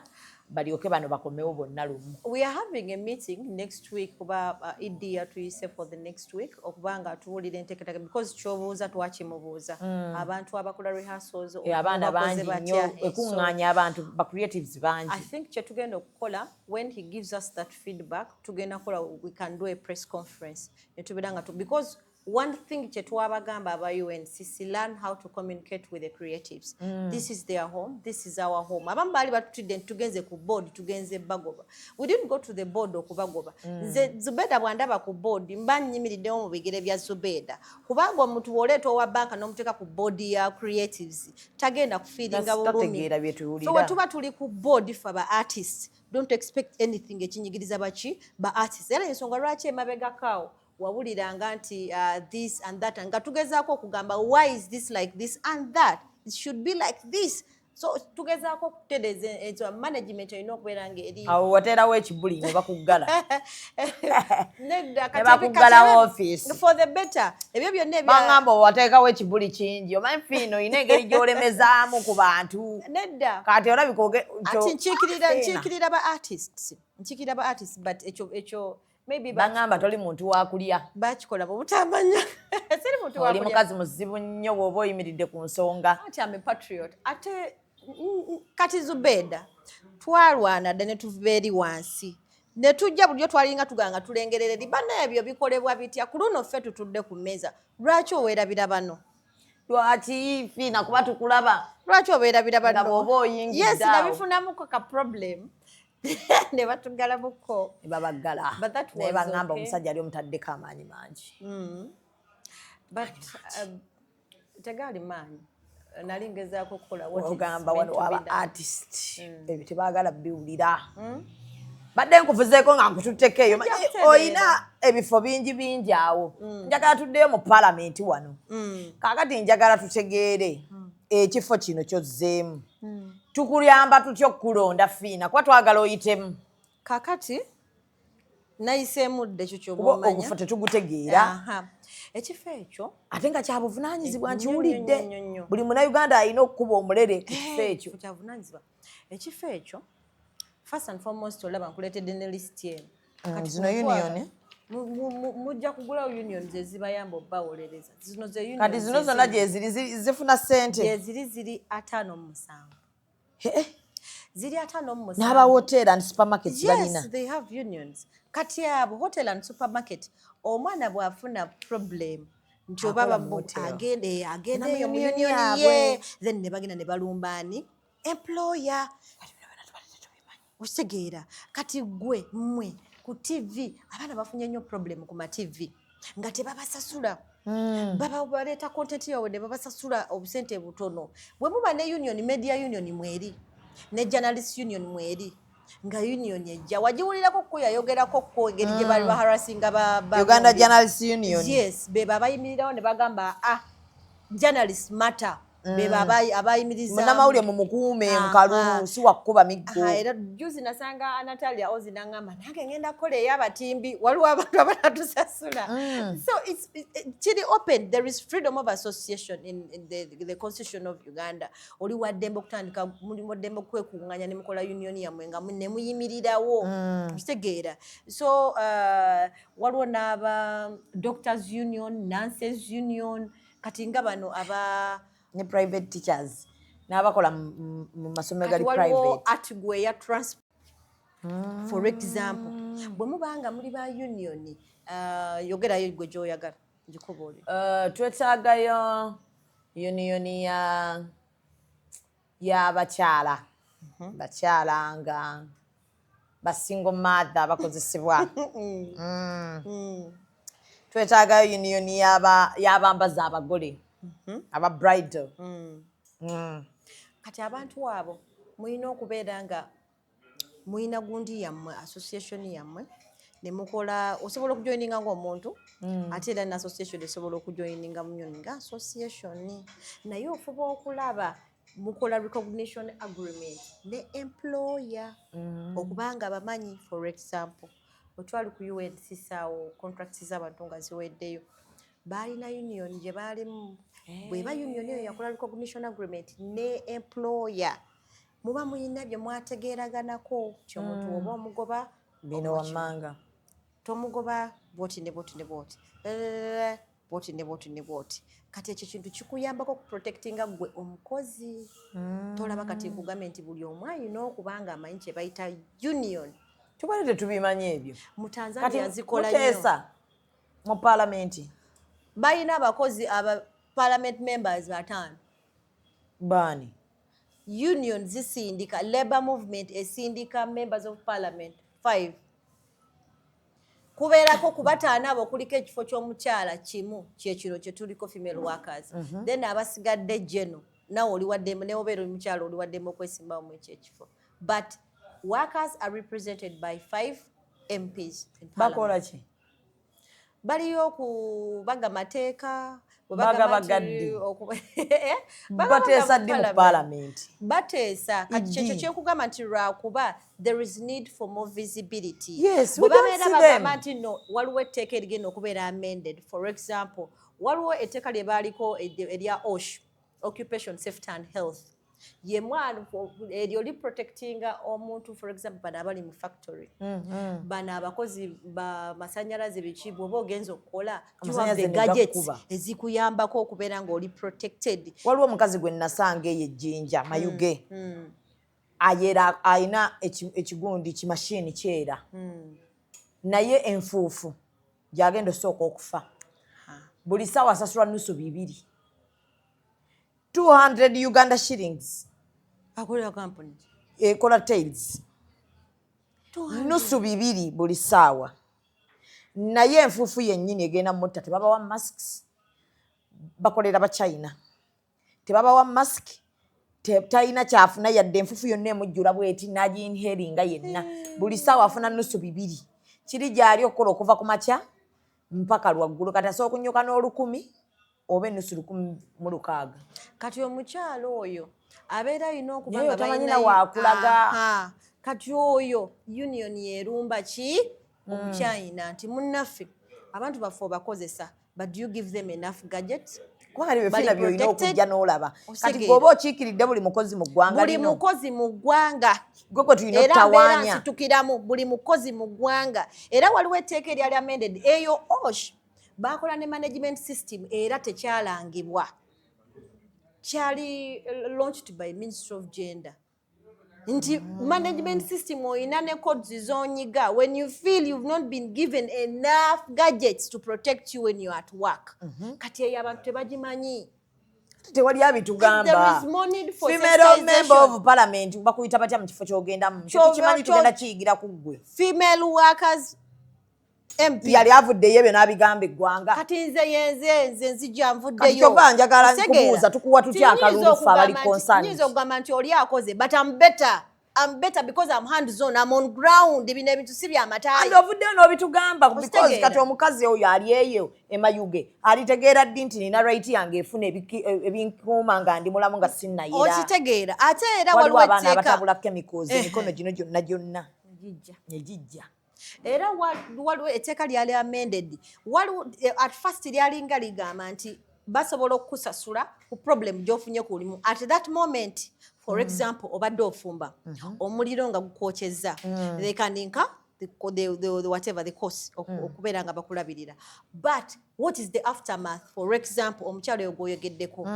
balyoke bano bakomewo bonna lumu. We are having a meeting next week kuba EDUTAIMENT tuyise for the next week okubanga tuwulira enteekateeka because kyobuuza twakimubuuza abantu abakola rehearsals abaana bangi nnyo ekuŋŋaanya abantu ba creatives bangi. I think kyetugenda okukola when he gives us that feedback tugenda kukola we can do a press conference netubeera nga because one thing chetwabagamba aba UNCC learn how to communicate with the creatives. This is their home, this is our home. Abamu bali batutidde tugenze ku board tugenze bagoba. We didn't go to the board okubagoba. Nze Zubeda bwandaba ku board mba nnyimiriddewo mu bigere bya Zubeda. Kubanga omuntu woleeta owa banka n'omuteeka ku board ya creatives tagenda kufiiringa bulumi. So we tuba tuli ku board for aba artists. Don't expect anything ekinyigiriza baki ba artists. Era ensonga lwaki emabega kaawo wawuliranga nti this and that nga tugezaako okugamba why is this like this and that it should be like this so tugezaako okutereeza ezo management erina okubeera ng'eri awo wateerawo ekibuli ne bakuggala nedda bakuggala office for the better ebyo byonna bangamba wateekawo ekibuli kingi omanyi Phina olina engeri gy'olemezaamu ku bantu nedda kati olabika ati nkiikirira ba artists but ekyo maybe bangamba toli muntu wakulya bakikola butamanya siri muntu wakulya oli mukazi muzibu nnyo bw'oba oyimiridde ku nsonga ati I'm a patriot ate kati Zubeda twalwana dda ne tuva eri wansi ne tujja bulyo twalinga tuganga tulengerera eri banna ebyo bikolebwa bitya ku luno ffe tutudde ku mmeeza lwaki oweerabira bano lwaki Phina kuba tukulaba lwaki oweerabira bano nga bw'oba oyingidde yes nabifunamuko ka problem ne batugalamuko ne babaggala naye bagamba omusajja ali omutaddeko amaanyi mangi but tegaali maanyi nali ngezaako okukola ogamba wano waba artist ebyo tebaagala biwulira badde nkuvuzeeko nga nkututteko eyo oyina ebifo bingi awo njagala tuddeyo mu paalamenti wano kaakati njagala tutegeere ekifo kino kyozzeemu tukuyamba tutyo kulonda Phina kwa twagala oyitemu kakati nayiseemudde ekyo ky'obomanya okufa tetugutegeera ekifo ekyo ate nga kyabuvunaanyizibwa nkiwulidde buli munnayuganda alina okukuba omulere ku kifo ekyo kyabuvunaanyizibwa ekifo ekyo first and foremost olaba nkuleetedde ne list eno zino union mujja kugulawo unions ezibayamba obbawolereza zino ze unions kati zino zonna gyeziri zifuna ssente ziri 57 ziri 57 n'abahotel and supermarkets balina yes they have unions kati abo hotel and supermarket omwana bw'afuna problem nti oba agenda eyo mu union ye then ne bagenda ne balumbaani employer okitegeera kati gwe mmwe ku TV abaana bafunye nnyo problem ku ma TV nga tebabasasula baleeta content yawe ne babasasula obusente butono bwe muba ne union media union mweri ne journalist union mweri nga union ejja wagiwulirako ko yayogerako ko engeri gye bali baharasinga Uganda Journalist Union yes beba abayimirirawo ne bagamba journalist matter beba abayimiriza munamawulire mu mukuume nkalu si wakkuba miggo era juzi nasanga Natalia Ozina ngamba nange ngenda kola ey'abatimbi waliwo abantu abanatusasula so it's kiri open there is freedom of association in the constitution of Uganda oli waddembe okutandika mulimu ddembe okwekunganya ne mukola union yammwe nga ne muyimirirawo kitegeera so waliwo n'aba doctors union nurses union kati nga bano aba ne private teachers n'abakola mu masomero gali private atgwe ya transport for example bwe mubanga muli ba union yogerayo gwe gy'oyagala ngikubuuli twetaagayo union y'abakyala bakyala nga basingle mother bakozesebwa twetaagayo union y'abambaza abagole aba bridal kati abantu abo muyina okubeera nga muyina gundi yammwe association yammwe ne mukola osobola okujoininga ng'omuntu ate era na association esobola okujoininga munyoni nga association naye ofuba okulaba mukola recognition agreement ne employer okubanga bamanyi for example otwali ku UNC saawo contracts z'abantu nga ziweddeyo balina union gye baalimu bweba union eyo yakola recognition agreement ne employer muba muyina bye mwategeeraganako kyomuntu oba omugoba bino wammanga tomugoba bwoti ne bwoti ne bwoti bwoti ne bwoti ne bwoti kati ekyo kintu kikuyambako okuprotectinga gwe omukozi tolaba kati nkugambye nti buli omu alina okubanga amanyi kye bayita union tubale tetubimanyi ebyo mu Tanzania zikola nnyo mu parliament balina abakozi aba parliament members 5 bani union zisindika labor movement esindika members of parliament 5 kubeerako ku 5 abo kuliko ekifo ky'omukyala kimu kyekiro kye tuliko female workers then abasigadde jeno nawe oli waddemu ne obeera omukyala oli waddemu okwesimbawo mu ekyo but workers are represented by 5 MPs in parliament. Bakola ki? Baliyo okubaga mateeka bateesa ddi mu parliament bateesa kati kyekyo kyekugamba nti lwakuba there is need for more visibility bwe babeera bagamba nti no waliwo etteeka erigenda okubeera amended for example waliwo etteeka lye baaliko erya OSH occupation safety and health ye mwana eryo li protectinga omuntu for example bano abali mu factory bano abakozi ba masanyalaze biki bw'oba ogenza okukola kiwambe gadgets ezikuyambako okubeera ng'oli protected waliwo omukazi gwe nasanga eyo ejjinja mayuge ayera ayina ekigundi kimashini kyera naye enfuufu gyagenda osooka okufa buli ssaawa asasula nusu 200 200 Uganda shillings. Akola company. Ekola tails. Nusu 200 buli ssaawa. Naye enfuufu yennyini egenda mmotta tebabawa masks. Bakolera ba China. Tebabawa mask. Tayina kyafuna yadde enfuufu yonna emujjula bweti n'aginheringa yenna. Buli ssaawa afuna nusu 200. Kiri gy'ali okukola okuva ku makya mpaka lwaggulu kati asooka kunnyuka n'olukumi oba ennusu 16,000. Kati omukyalo oyo abeera alina okuba Naye nga tamanyina wakulaga. Kati oyo union yerumba ki omukyayina nti munnaffe abantu baffe obakozesa, but do you give them enough gadgets? Kubanga ebyo Phina by'olina okujja n'olaba. Kati bw'oba okiikiridde buli mukozi mu ggwanga lino. Buli mukozi mu ggwanga. Gwe gwe tulina okutawaanya. Era nsitukiramu buli mukozi mu ggwanga. Era waliwo etteeka eryali amended eyo OSH baakola ne management system era tekyalangibwa. Kyali launched by Ministry of Gender. Nti management system oyina ne codes zonyiga when you feel you've not been given enough gadgets to protect you when you're at work. Kati eyo abantu tebagimanyi. Tewali abitugamba. There is more need for female member of parliament bakuyita batya mu kifo ky'ogendamu. Kimanyi tugenda kiyigira ku ggwe. Female workers MP. Yali avuddeyo ebyo n'abigamba eggwanga. Kati nze nzija nvuddeyo. Kati kyova njagala nkubuuza tukuwa tutya akalulu ffe abali concerned. Nyinza okugamba nti oli akoze but I'm better because I'm hands on, I'm on ground. Bino ebintu si by'amataayi. Andi ovuddeyo n'obitugamba because kati omukazi oyo ali eyo emayuge alitegeera ddi nti nina right yange efuna ebinkuuma nga ndi mulamu nga sinnayira. Okitegeera ate era waliwo waliwo abaana abatabula chemicals emikono gino gyonna negijja. Era waliwo etteeka lyali amended. Waliwo at first lyalinga ligamba nti basobola okukusasula ku problem gy'ofunye ku limu. At that moment, for example, obadde ofumba omuliro nga gukwokyezza, they can incur the whatever the cost okubeera nga bakulabirira. But what is the aftermath? For example, omukyalo oyo gwoyogeddeko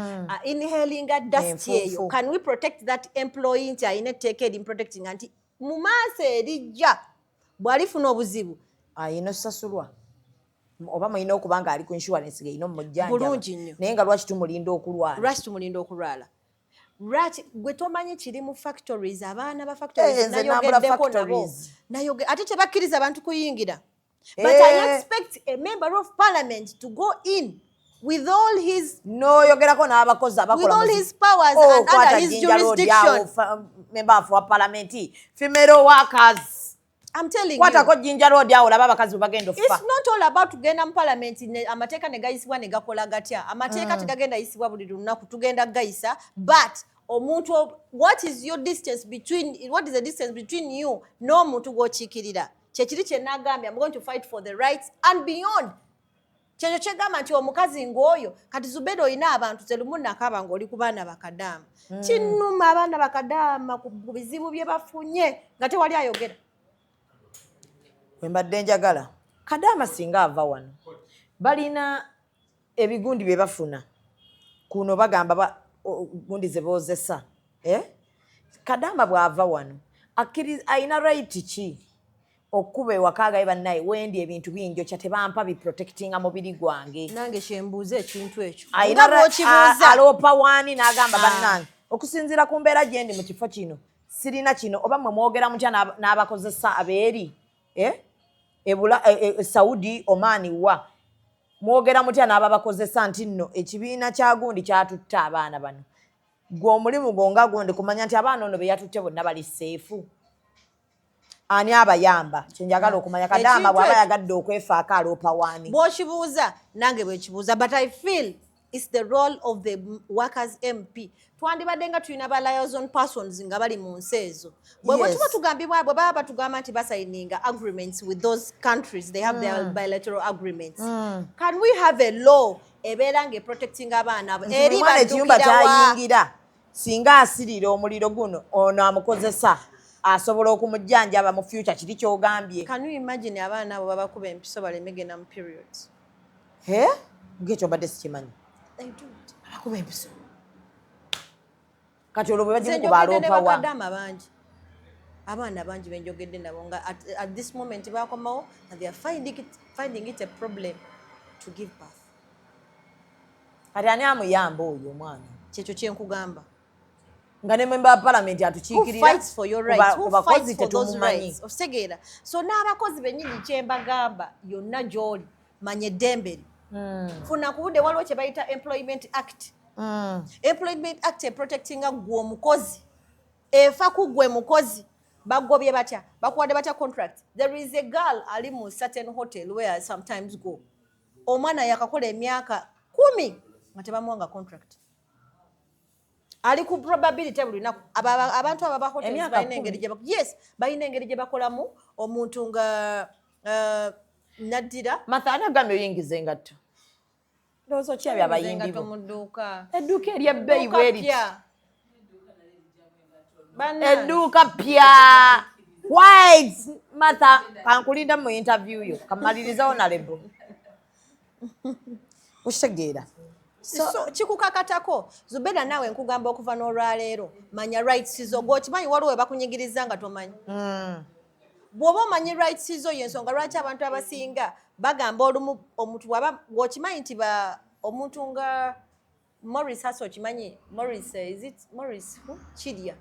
inhaling a dust eyo, can we protect that employee nti ayina etteeka eri protecting nti mu maaso erijja bw'alifuna obuzibu ayina osasulwa oba mulina okuba nga ali ku insurance ge ino mujjanja bulungi nnyo naye nga lwaki tumulinda okulwala. Lwaki gwe tomanyi kiri mu factories abaana ba factories nayogeddeko nabo ate tebakkiriza abantu kuyingira. But I expect a member of parliament to go in with all his noyogerako n'abakozi abakola with all his powers and under his jurisdiction. Member of parliament, female workers. I'm telling you. It's not all about kugenda mu parliament amateeka ne gayisibwa ne gakola gatya. Amateeka tegagenda yisibwa buli lunaku tugenda gayisa, but omuntu what is the distance between you n'omuntu gw'okiikirira? Kyekiri kye nagambye, I'm going to fight for the rights and beyond. Kyekyo kyegamba nti omukazi ng'oyo kati Zubeda oyina abantu terumu nakaba ng'oli ku baana bakadaama. Kinnuma abaana bakadaama ku bizibu bye bafunye nga tewali ayogera. Mbadde njagala Kadaama singa ava wano balina ebigundi bye bafuna kuno bagamba gundi ze boozesa Kadaama bw'ava wano ayina right ki okuba ewaka ge bannaye wendi ebintu bingi okya tebampa bi protectinga mubiri gwange. Nange kyembuuza ekintu ekyo aloopa waani n'agamba bannange okusinziira ku mbeera gye ndi mu kifo kino sirina kino oba mwe mwogera mutya n'abakozesa abeeri Saudi Omani wa mwogera mutya n'ababakozesa nti nno ekibiina kya gundi kyatutta abaana bano gwe omulimu gonga gundi kumanya nti abaana ono be yatutte bonna bali seefu ani abayamba kyenjagala okumanya Kadaama bw'aba yagadde okwefaako aloopa waani bw'okibuuza nange bwekibuuza but I feel it's the role of the workers MP. Twandibadde nga tulina ba liaison persons nga bali mu nsi ezo. Bwe tuba tugambibwa bwe baba batugamba nti basayininga agreements with those countries, they have their bilateral agreements. Can we have a law ebeera nga protecting abaana abo eri ekiyumba kyayingira singa asirira omuliro guno ono amukozesa asobola okumujjanjaba mu future kiri kyogambye. Can you imagine abaana abo babakuba empiso balemegena mu periods? Ngekyo mbadde sikimanyi. They do. Babakuba empiso. Kati olwo bwe bagimu ku baloopa wa. Abaana bangi benjogedde nabo nga at this moment bakomawo and they are finding it a problem to give birth. Kati ani amuyamba oyo omwana? Kyekyo kyenkugamba. Nga ne member of parliament atukiikirira. Who fights for your rights? Who fights for those rights? Osegeera. So n'abakozi bennyini kyembagamba yonna gy'oli manye eddembe. Funa ku budde waliwo kye bayita Employment Act. Employment Act protectinga gwe omukozi. Efa ku gwe mukozi. Bagobye batya. Bakuwadde batya contract. There is a girl ali mu certain hotel where I sometimes go. Omwana yakakola emyaka 10 nga tebamuwanga contract. Ali ku probability buli lunaku abantu aba ba hotels balina engeri gye bakolamu omuntu nga naddira mathana agambye oyingiza engatto ndowooza okyabya abayimbi bo edduuka eryebbeeyi bweriti edduuka pya white matha kankulinda mu interview yo kamalirizawo nalebo okitegeera so kikukakatako Zubeda nawe nkugamba okuva n'olwaleero manya rights zo gw'okimanyi waliwo we bakunyigiriza nga tomanyi bw'oba omanyi rights zo y'ensonga lwaki abantu abasinga bagamba olumu omuntu gw'okimanyi nti omuntu nga Morris Hasso okimanyi Morris is it Morris Chidya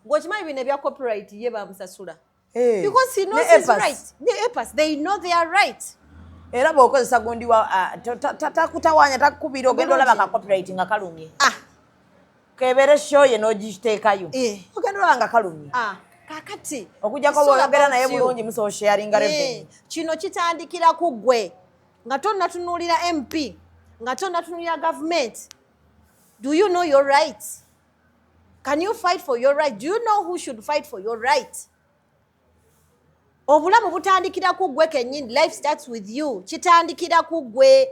gw'okimanyi bino ebya copyright ye bamusasula because he knows his right they know their right era bw'okozesa gundi takutawaanya takukubira ogenda olaba ka copyright nga kalumye kebere show ye n'ogiteekayo ogenda olaba nga kalumye kakati okujjako bw'oyogera naye bulungi musobola sharinga revenue kino kitandikira ku ggwe nga tonnatunuulira MP nga tonnatunuulira government. Do you know your rights? Can you fight for your right? Do you know who should fight for your right? Obulamu butandikira ku ggwe kennyini. Life starts with you. Kitandikira ku ggwe.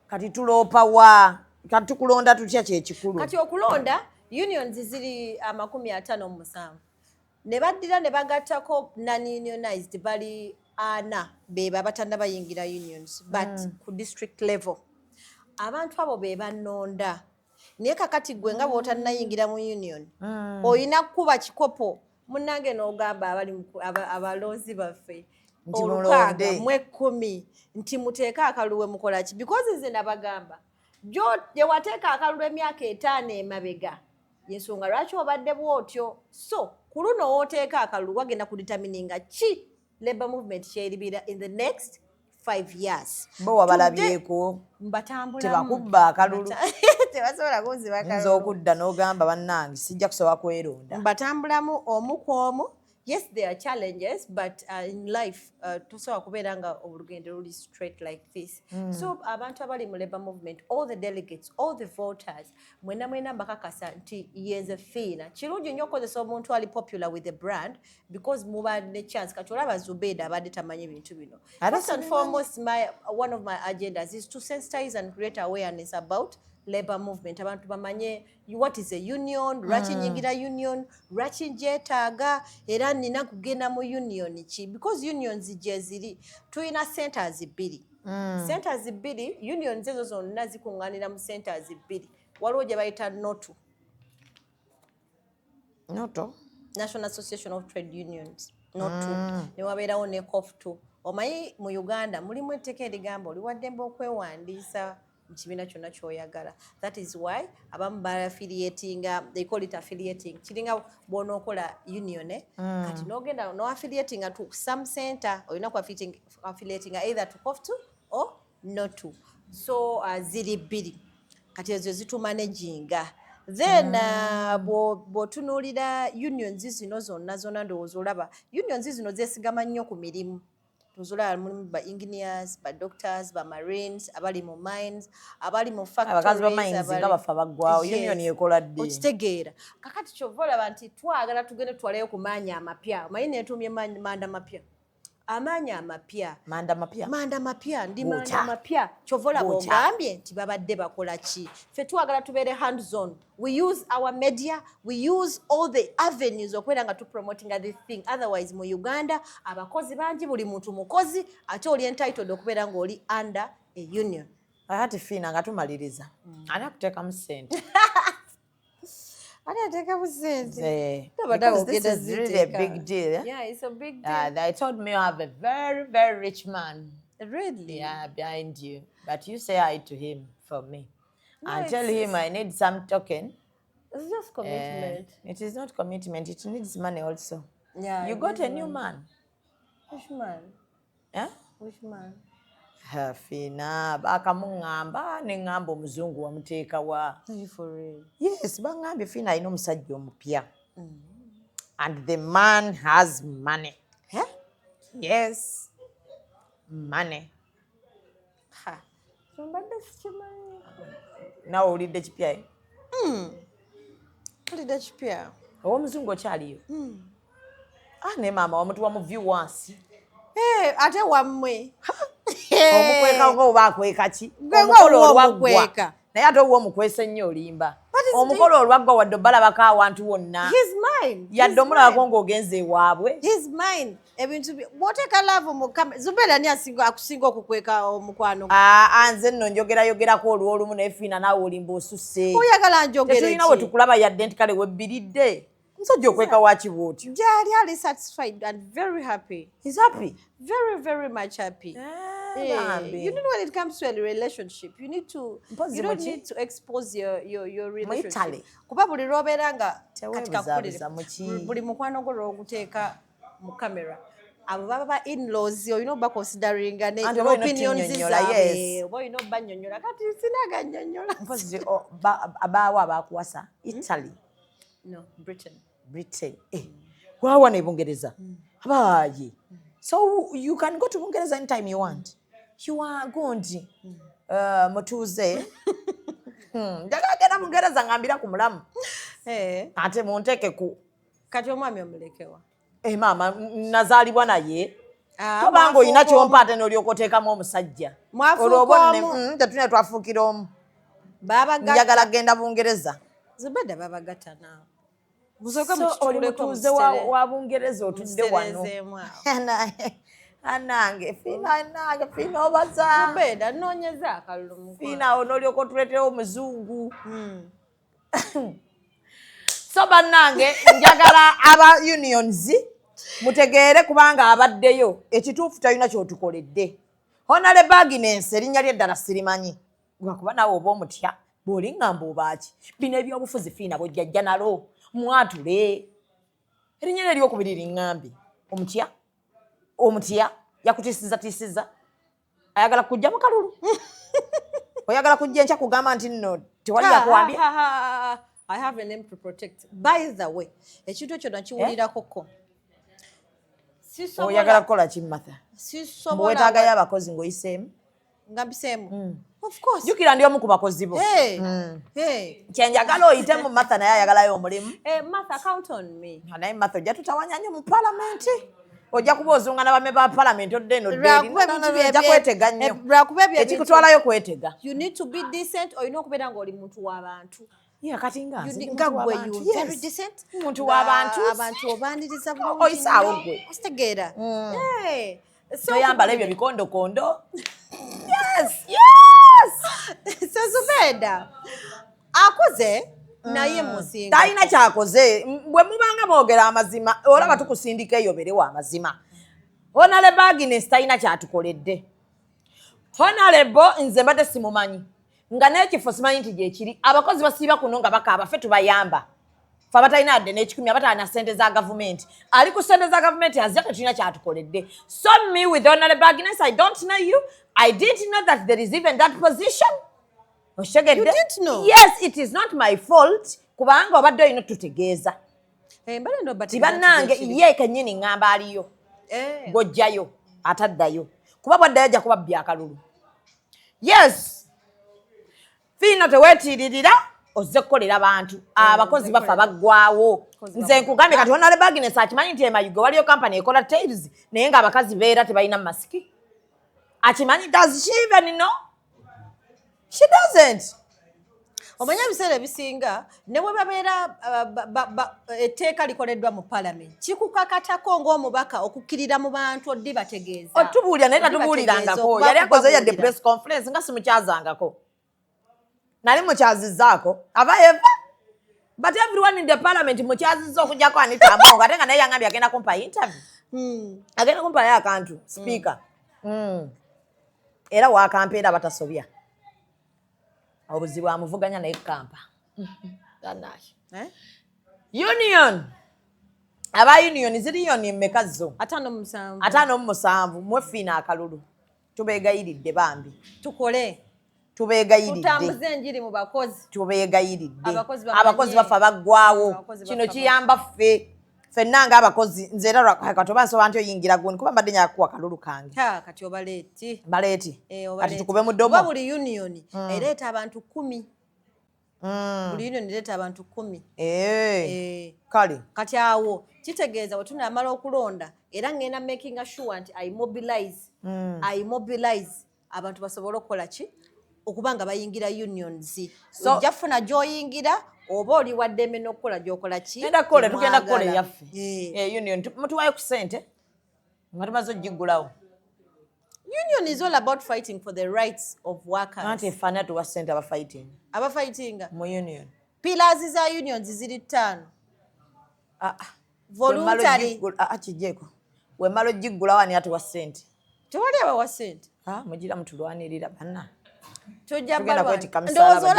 Kati tuloopa wa? Kati tukulonda tutya kyekikulu? Kati okulonda unions ziri 57 ne baddira ne bagattako non-unionized bali 4 be babatanda bayingira unions but ku district level abantu abo be banonda naye kakati gwe nga bw'otannayingira mu union oyina kuba kikopo munnange n'ogamba abaloozi baffe 6 nti muteeka akaluwe mukola ki because nze nabagamba gye wateeka akaluwe emyaka 5 emabega yensonga lwaki obadde bw'otyo so ku luno wooteeka akaluwe wagenda kuditamininga ki Labour movement kyeribira in the next 5 years. Bo wabalabyeko mbatambulamu tebakubba akalulu tebasobola kunziba akalulu nzo okudda n'ogamba bannange sijja kusobola kweronda mbatambulamu omu ku omu. Yes, there are challenges, but in life, tusobola kubeera nga olugendo luli straight like this. So abantu abali mu Labour movement, all the delegates, all the voters, mwena mbakakasa nti yenze Phina. Kirungi nnyo okukozesa omuntu ali popular with the brand because muba ne chance kati olaba Zubeda abadde tamanyi bintu bino. First and foremost, one of my agendas is to sensitize and create awareness about Labour movement. Abantu bamanye what is a union, lwaki nyingira union, lwaki njeetaaga era nina kugenda mu union ki because unions gye ziri tulina centers 2. Centers 2 unions ezo zonna zikuŋŋaanira mu centers 2 waliwo gye bayita NOTU National Association of Trade Unions NOTU ne wabeerawo ne COF2 omanyi mu Uganda mulimu etteeka erigamba oli waddembe okwewandiisa kibiina kyonna kyoyagala. That is why abamu affiliatinga, they call it affiliating. Kiringa bw'onookola union kati n'ogenda no affiliating to some center olina ku affiliating either to COF2 or not to. So ziri 2 kati ezo zitumanaginga. Then bw'otunuulira unions zino zonna ndowooza olaba unions zino zeesigama nnyo ku mirimu. Tuzula mulimu ba engineers, ba doctors, ba marines, abali mu mines, abali mu factories, abakazi ba mines nga bafa baggwawo union yekola ddi okitegeera kakati kyovola bantu twagala tugende twaleyo ku maanyi amapya manyi netumye manda mapya amaanyi amapya manda mapya ndi manda mapya kyovola bwogambye nti babadde bakola ki ffe twagala tubeere hands on. We use our media, we use all the avenues okubeera nga tupromoting this thing. Otherwise mu Uganda abakozi bangi buli muntu mukozi ate oli entitled okubeera ng'oli under a union. Ati Phina nga tumaliriza ani akuteekamu ssente Because this is really a big deal. Yeah, it's a big deal. They told me you have a very, very rich man. Really? Yeah, behind you. But you say hi to him for me. No, and tell him I need some token. It's just commitment. It is not commitment. It needs money also. Yeah. You got a new man. Which man? Yeah? Which man? Phina, bakamungamba nengamba omuzungu wamuteeka wa. For real? Yes, bangambye Phina alina omusajja omupya. And the man has money. Huh? Yes. Money. nawe olidde kipya olidde kipya ow'omuzungu okyaliyo ne maama wamutuwa mu viewers ate wammwe omukweka nga oba akweka ki omukolo olwaggwa naye ate owa omukwesa ennyo olimba omukolo olwaggwa wadde obalabako awantu wonna yadde omulabako ng'ogenza ewaabwe ebintu bw'oteeka laavu mu kamera Zubeda ani akusinga okukweka omukwano nze nno njogerayogerako olw'olumu naye Phina naawe olimba osusse oyagala njogere tetulina we tukulaba yadde nti kale webbiridde nsojja okweka wakiba otyo gyali ali satisfied and very happy. He's happy? Very, very much happy. You know, when it comes to a relationship, you need to don't need to expose your relationship. Kuba buli lwobeera nga katika buli mukwano gwo lw'oguteeka mu kamera abo baba ba in-laws olina oba considering ne opinions zaabwe oba olina oba nnyonnyola kati sinaga nnyonnyola abaawo abaakuwasa Italy no Britain wawa ne Bungereza abaaye so you can go to Bungereza anytime you want you are good mutuuze njagala genda Bungereza ngambira ku mulamu ate munteeke ku kati omwami omulekewa maama nazaalibwa naye tobanga olina kyompa ate n'olyoka oteekamu omusajja olwobonne tetulina twafuukira omu njagala genda Bungereza Zubeda babagatta naawe oli mutuuze wa Bungereza otudde wano anange Phina obaza Zubeda nnoonyeza akalulu Phina onolyoka otuleetera omuzungu so bannange njagala aba unions mutegeere kubanga abaddeyo ekituufu talina kyotukoledde Honorable Agnes erinnya ly'eddala sirimanyi lwakuba naawe oba omutya bw'olingamba obaaki bino ebyobufuzi Phina bw'ojjajja nalo mwatule erinnya lye eryokubiri liŋŋambi omutya yakutiisizza ayagala kujja mu kalulu oyagala kujja enkya kugamba nti nno tewali yakuwambya I have a name to protect. By the way, ekintu ekyo nakiwulirako oyagala kukola ki Martha bwetagayo abakozi ng'oyiseemu ngambisemu of course jukira ndi omu ku bakozi bo kyenjagala oyite mu Martha naye ayagalayo omulimu Martha count on me naye Martha ojja tutawanya nnyo mu palamenti ojja kuba ozunga n'abame ba palamenti odde eno ojja kwetega nnyo ekikutwalayo kwetega you need to be decent olina okubeera ng'oli muntu w'abantu kati nga gwe very decent muntu w'abantu abantu obaaniriza bulungi oyisaawo gwe ositegeera toyambala ebyo bikondokondo so Zubeda akoze naye musinga talina kyakoze bwe mubanga mwogera amazima olaba tukusindika eyoberewo amazima Honorable Agnes talina kyatukoledde Honorable nze mbadde simumanyi nga n'ekifo simanyi nti gyekiri abakozi basiiba kuno nga bakaaba ffe tubayamba fe abatalina yadde n'ekikumi abatalina ssente za gavumenti ali ku ssente za gavumenti azira tetulina kyatukoledde so me with Honorable Agnes I don't know you I didn't know that there is even that position You didn't know? Yes, it is not my fault kubanga obadde olina tutegeeza tibannange ye kennyini ŋŋamba aliyo gojjayo ataddayo kuba bwaddayo ajja kuba byakalulu yes Phina teweetiiririra ozze kukolera abantu abakozi bafa baggwawo nze nkugambye kati Honorable Agnes akimanyi nti emayugo waliyo kampani ekola tails naye ng'abakazi beera tebalina masiki akimanyi does she even know she doesn't omanya ebiseera ebisinga ne bwe babeera etteeka likoleddwa mu palamenti kikukakatako ng'omubaka okukkirira mu bantu oddi bategeeza otubuulira naye tatubuulirangako yali akoze yadde press conference nga simukyazangako nali mukyazizzaako aba eva but everyone in the parliament mukyazizza okugyako Anita Amongo ate nga naye yangambye agenda kumpa interview agenda kumpayo akantu speaker era wakampeera batasobya obuzibu amuvuganya naye kampa union aba union ziri union mmeka zo 57 mwe Phina akalulu tubeegayiridde bambi tukole tubeegayiridde tutambuze enjiri mu bakozi tubeegayiridde abakozi bafa baggwawo kino kiyamba ffe ffenna nga abakozi nze era katoba nsoba nti oyingira gundi kuba mbadde nyakuwa kalulu kange kati obaleeti baleeti kati tukube mu ddomo buli union ereeta abantu 10 buli union leeta abantu 10 kale kati awo kitegeeza bwe tunamala okulonda era ngenda making sure nti I mobilize abantu basobole okukola ki okuba nga bayingira unions ojja funa gy'oyingira oba oli wadde emmene okukola gy'okola ki tugenda kukola eyaffe union mutuwayo ku ssente nga tumaze ogiggulawo. Union is all about fighting for the rights of workers. Anti fana tuwa ssente abafightinga mu union. Pillars za unions ziri 5. Voluntary. Kijeko. We malo jiggula wani atuwa ssente. Tewali abawa ssente. Mugira mutulwanirira banna. Ndowooza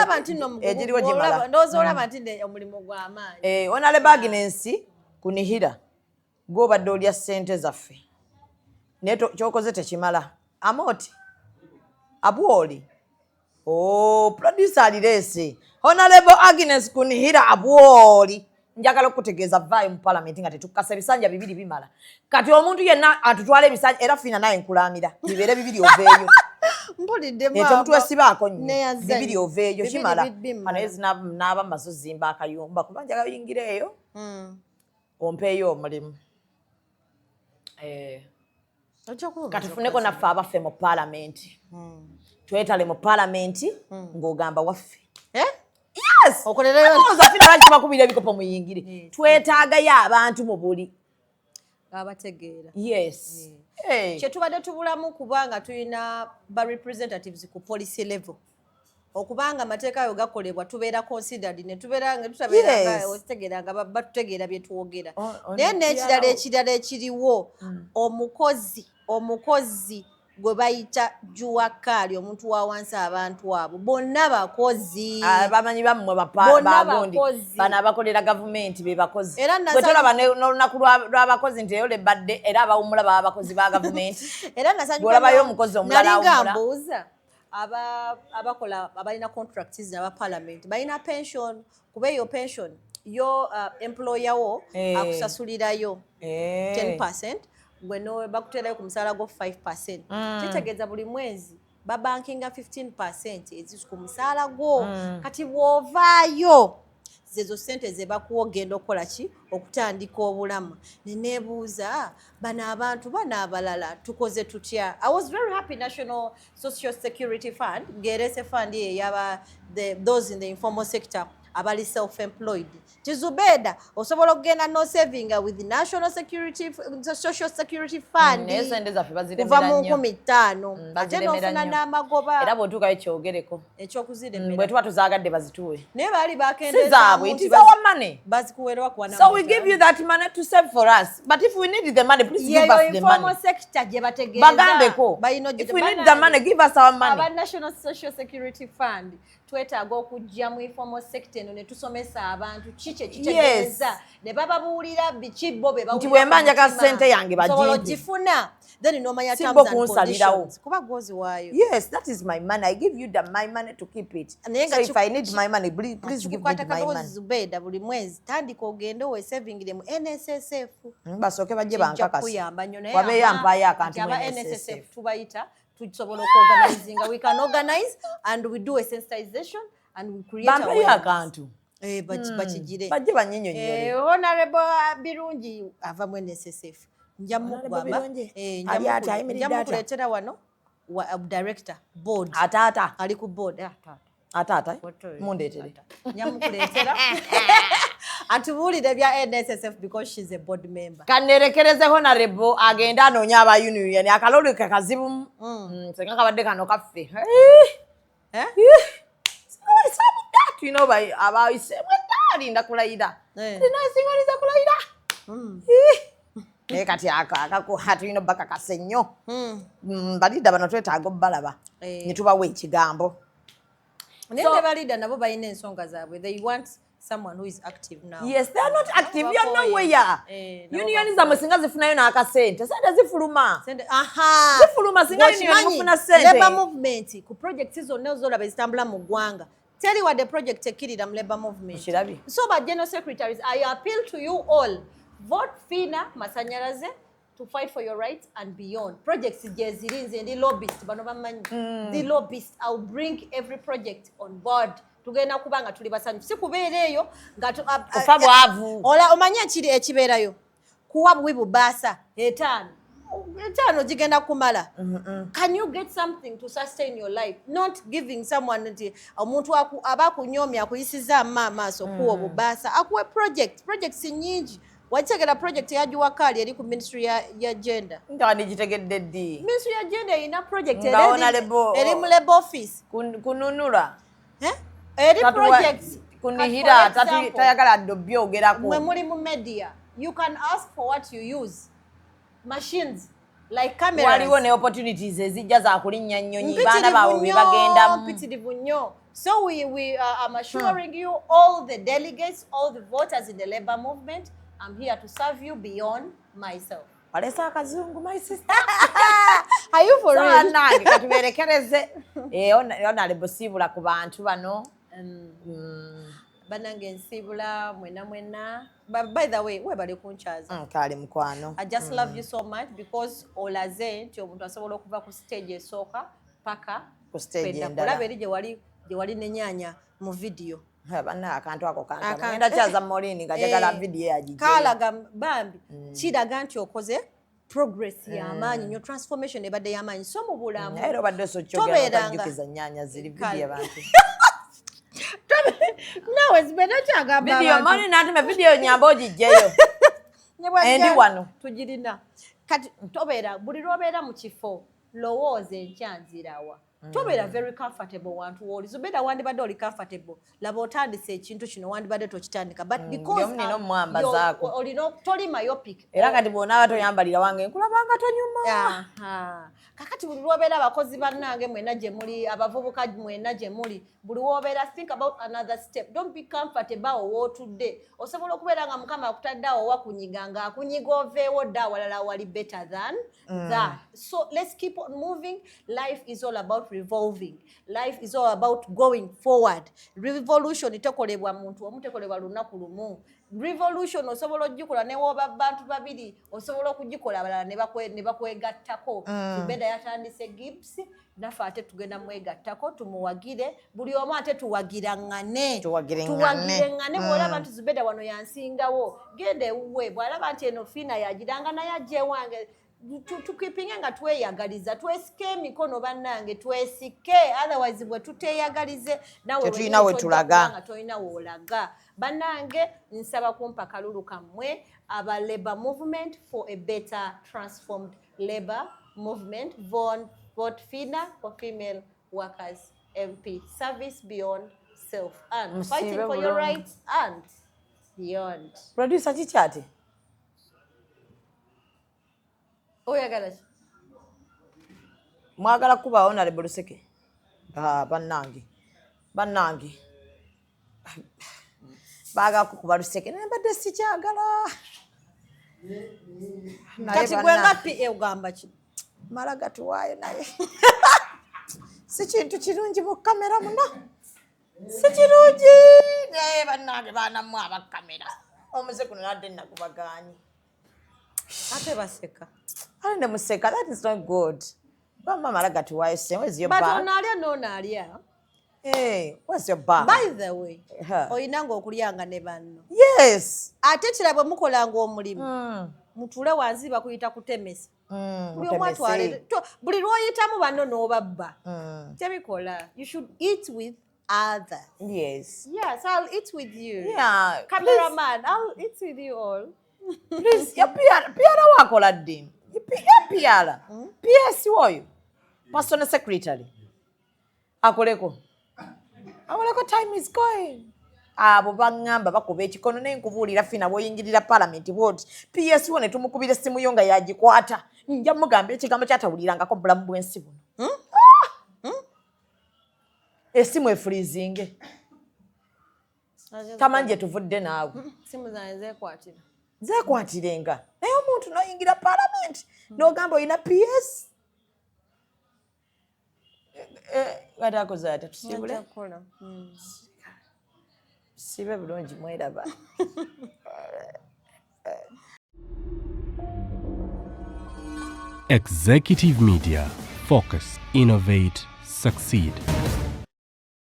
olaba nti omulimu gw'amaanyi. Honorable Agnes Kunihira gw'obadde olya ssente zaffe. Naye ky'okoze tekimala. Amoti abwoli producer alireese Honorable Agnes Kunihira abwoli njagala okutegeeza vaayo mu parliament nga tetukasa ebisanja bibiri bimala kati omuntu yenna atutwala ebisanja era Phina naye nkulamira bibeere bibiri oveeyo mpuliddemu omuntu wesibaako nnyo bibiri oveeyo kimala anaye n'aba maso zimba akayumba kuba njagala oyingire eyo ompeeyo omulimu kati tufuneko naffe abaffe mu paalamenti twetale mu paalamenti ng'ogamba waffe yes okolerayoza Phina lwaki bakubira ebikopo muyingire twetaagayo abantu mu buli abategeera yes kyetubadde tubulamu kubanga tulina ba representatives ku policy level okubanga amateeka ayo gakolebwa tubeera considered ne tubeera nga tutabeera otegeera nga batutegeera bye tuwogera naye n'ekirala ekiriwo omukozi gwe bayita juwakali omuntu wa wansi abantu abo bonna bakozi bamanyi bammwe bagondi bano abakolera gavumenti be bakozi bwe tolaba n'olunaku lw'abakozi nti eyo lebadde era abawumula baba bakozi ba gavumenti era bw'olabayo omukozi omulala awumula mbuuza abakola abalina contracts aba parliament balina pension kuba eyo pension yo employer wo akusasulirayo 10% gwe no bakuterayo ku musaala gwo 5%. Kitegeeza buli mwezi babankinga 15% ezisi ku musaala gwo kati bw'ovaayo zezo ssente ze bakuwa ogenda okukola ki okutandika obulamu neneebuuza bano abantu bano abalala tukoze tutya. I was very happy National Social Security Fund ngeerese fund eyaba those in the informal sector abali self-employed Tizubeda osobola okugenda no saving with the National Security Social Security Fund kuva mu 15 ate n'ofuna n'amagoba era bw'otuukayo kyogereko ekyokuziremera bwe tuba tuzaagadde bazituwe naye baali bakendeeza bazikuweerwa kuwana so we give you that money to save for us but if we need the money please give us the money sector gye bategeeza bagambeko if we need the money give us our money aba National Social Security Fund twetaaga okujja mu informal sector eno ne tusomesa abantu kiki ekitegeeza ne bababuulira biki bo be nti bwemba njagala ssente yange bagifuna then n'omanya terms and conditions kuba gozi waayo. Yes, that is my money. I give you my money to keep it. So if I need my money, please give me my money. Zubeda buli mwezi tandika ogende we saving mu NSSF. Basooke bajje bankakasi. Wabe yampayo akantu mu NSSF tubayita tusobola organizing. We can organize and we do a sensitization and we create akantu. Bachigire. Bajje banyinyonnyole. Honorable Birungi ava mu NSSF. Njamukuleetera wano director board atata ali ku board atata mundeetere njamukuleetera atubuulire bya NSSF because she's a board member. Kanerekereze honorable agenda anoonya aba union akaloli kakazibu senga kabadde kano kaffe tulina abayise alinda kulayira singoliza kulayira kati tulina bakakase nnyo balida bano twetaaga obbalaba ne tubawa ekigambo naye ne balida nabo balina ensonga zaabwe. They want someone who is active now. Yes, they are not active. You are nowhere. Unionism singa zifunayo n'akasente sente zifuluma zifuluma singa union mufuna sente. Labor movement ku projects zonna zolaba ezitambula mu ggwanga teri wadde project ekirira mu labor movement. So ba general secretaries, I appeal to you all, vote Phina Masanyalaze to fight for your rights and beyond. Projects jezirinze and the lobbyist bano bamanyi. The lobbyist, I'll bring every project on board. Tugenda kubanga tuli basanyu. Si kubeereyo nga kufa bwavu. Ola omanya kiri ekibeerayo. Kuwa bwibu basa etano jigenda kumala. Can you get something to sustain your life? Not giving someone omuntu abakunyomya akuyisiza maaso kuwa bubasa akuwe projects nyingi. Wakitegera project ya Juwakali eri ku ministry ya gender. Ndani jitegedde ddi. Ministry ya gender ina project eri mu labor office. Kununula. Eri projects. Kunihira tayagala dobyo ogerako. Mwe muri mu media. You can ask for what you use. Machines like cameras. Waliwo ne opportunities ezijja za kulinnya nnyonyi baana bawe bagenda mpitirivu nnyo. So we I'm assuring you, all the delegates, all the voters in the labor movement, I'm here to serve you beyond myself. Alesa akazungu, my sister. Are you for real? Nange katuberekereze. Ona lebosibula ku bantu bano. Banange nsibula mwena. By the way, webale kunchaza. Kale mukwano. I just love you so much because olaze nti omuntu asobola okuva ku stage esooka paka ku stage endala. Olaba eri gye wali nenyanya mu video. Bana akantu ako kantu. Ngenda kyaza Molini ngajagala video yagije. Kalaga bambi kiraga nti okoze progress y'amaanyi nyo transformation ebadde y'amaanyi so mu bulamu. Era badde so kyogera kujukiza nyanya ziri video abantu. Nawe zibena kyagamba video mani natime video nyambo jijeyo. Endi wano tujirina kati tobeera buli lwobeera mu kifo lowooza enkyanzirawa. Tobeera very comfortable wantu woli. Zubeda wandibadde oli comfortable. Laba otandise ekintu kino wandibadde tokitandika. But because olino toli myopic. Era kati bona abatoyambalira wange nkulabanga tonyuma. Kakati buli lwobeera abakozi bannange mwena gye muli, abavubuka mwena gye muli, buli lwobeera think about another step. Don't be comfortable wootudde. Osobola okubeera nga Mukama akutadde awo wakunyiga nga akunyiga oveewo dda awalala wali better than that. So let's keep on moving. Life is all about revolving. Life is all about going forward. Revolution itekolebwa muntu omu tekolebwa lunaku lumu. Revolution osobola ogikola ne woba bantu babiri, osobola okugikola abalala ne bakwegattako. Zubeda yatandise Gibbs nafa ate tugenda mwegattako tumuwagire buli omu ate tuwagirangane bw'olaba nti Zubeda wano yansingawo genda ewuwe bw'alaba nti eno Phina yagiranga naye ajje wange tukipinge nga tweyagaliza twesike emikono bannange twesike otherwise bwe tuteyagalize nawe tulina we tulaga nga tolina woolaga bannange nsaba kumpa kalulu kammwe aba labor movement for a better transformed labor movement. Vote Phina for female workers MP. Service beyond self and fighting for your rights and beyond. Producer Chichati. Oyagala mwagala kuba honorable Luseke. Bannange baga kuba Luseke nembadde sikyagala. Kati gwe ngapi ugamba ki mala gatuwaayo naye si kintu kirungi mu kamera muno si kirungi naye bannange baanamu abakamera omuze kuno nadde nakubagaanyi ate baseka ale ne museka. That is not good. Mama mala gatuwaayo se where's your bar? But onaalya n'onaalya. Hey, where's your bar? By the way, oyinanga okulyanga ne banno. Yes. Ate kirabwe mukolanga omulimu. Mutule wansi bakuyita kutemesa. Buli lwoyitamu banno n'obabba. Tebikola. You should eat with others. Yes. Yes, I'll eat with you. Yeah. Cameraman, I'll eat with you all. Please, piara wakola ddi? Piara. PS woyo. Personal secretary. Akoleko. Time is going. Abo bangamba bakuba ekikono n'enkubuulira Phina bw'oyingirira parliament vote. PS wone tumukubira essimu yo nga yagikwata. Nja mugamba ekigambo kyatawulirangako bulamu bw'ensi buno. Essimu efreezinge. Tamanje tuvudde naawe. Simu zange zeekwatira. Zeekwatirenga. Naye omuntu n'oyingira parliament n'ogamba oyina PS. Gatakoze ate tusibule. Sibe bulungi mweraba. Executive Media. Focus, innovate, succeed.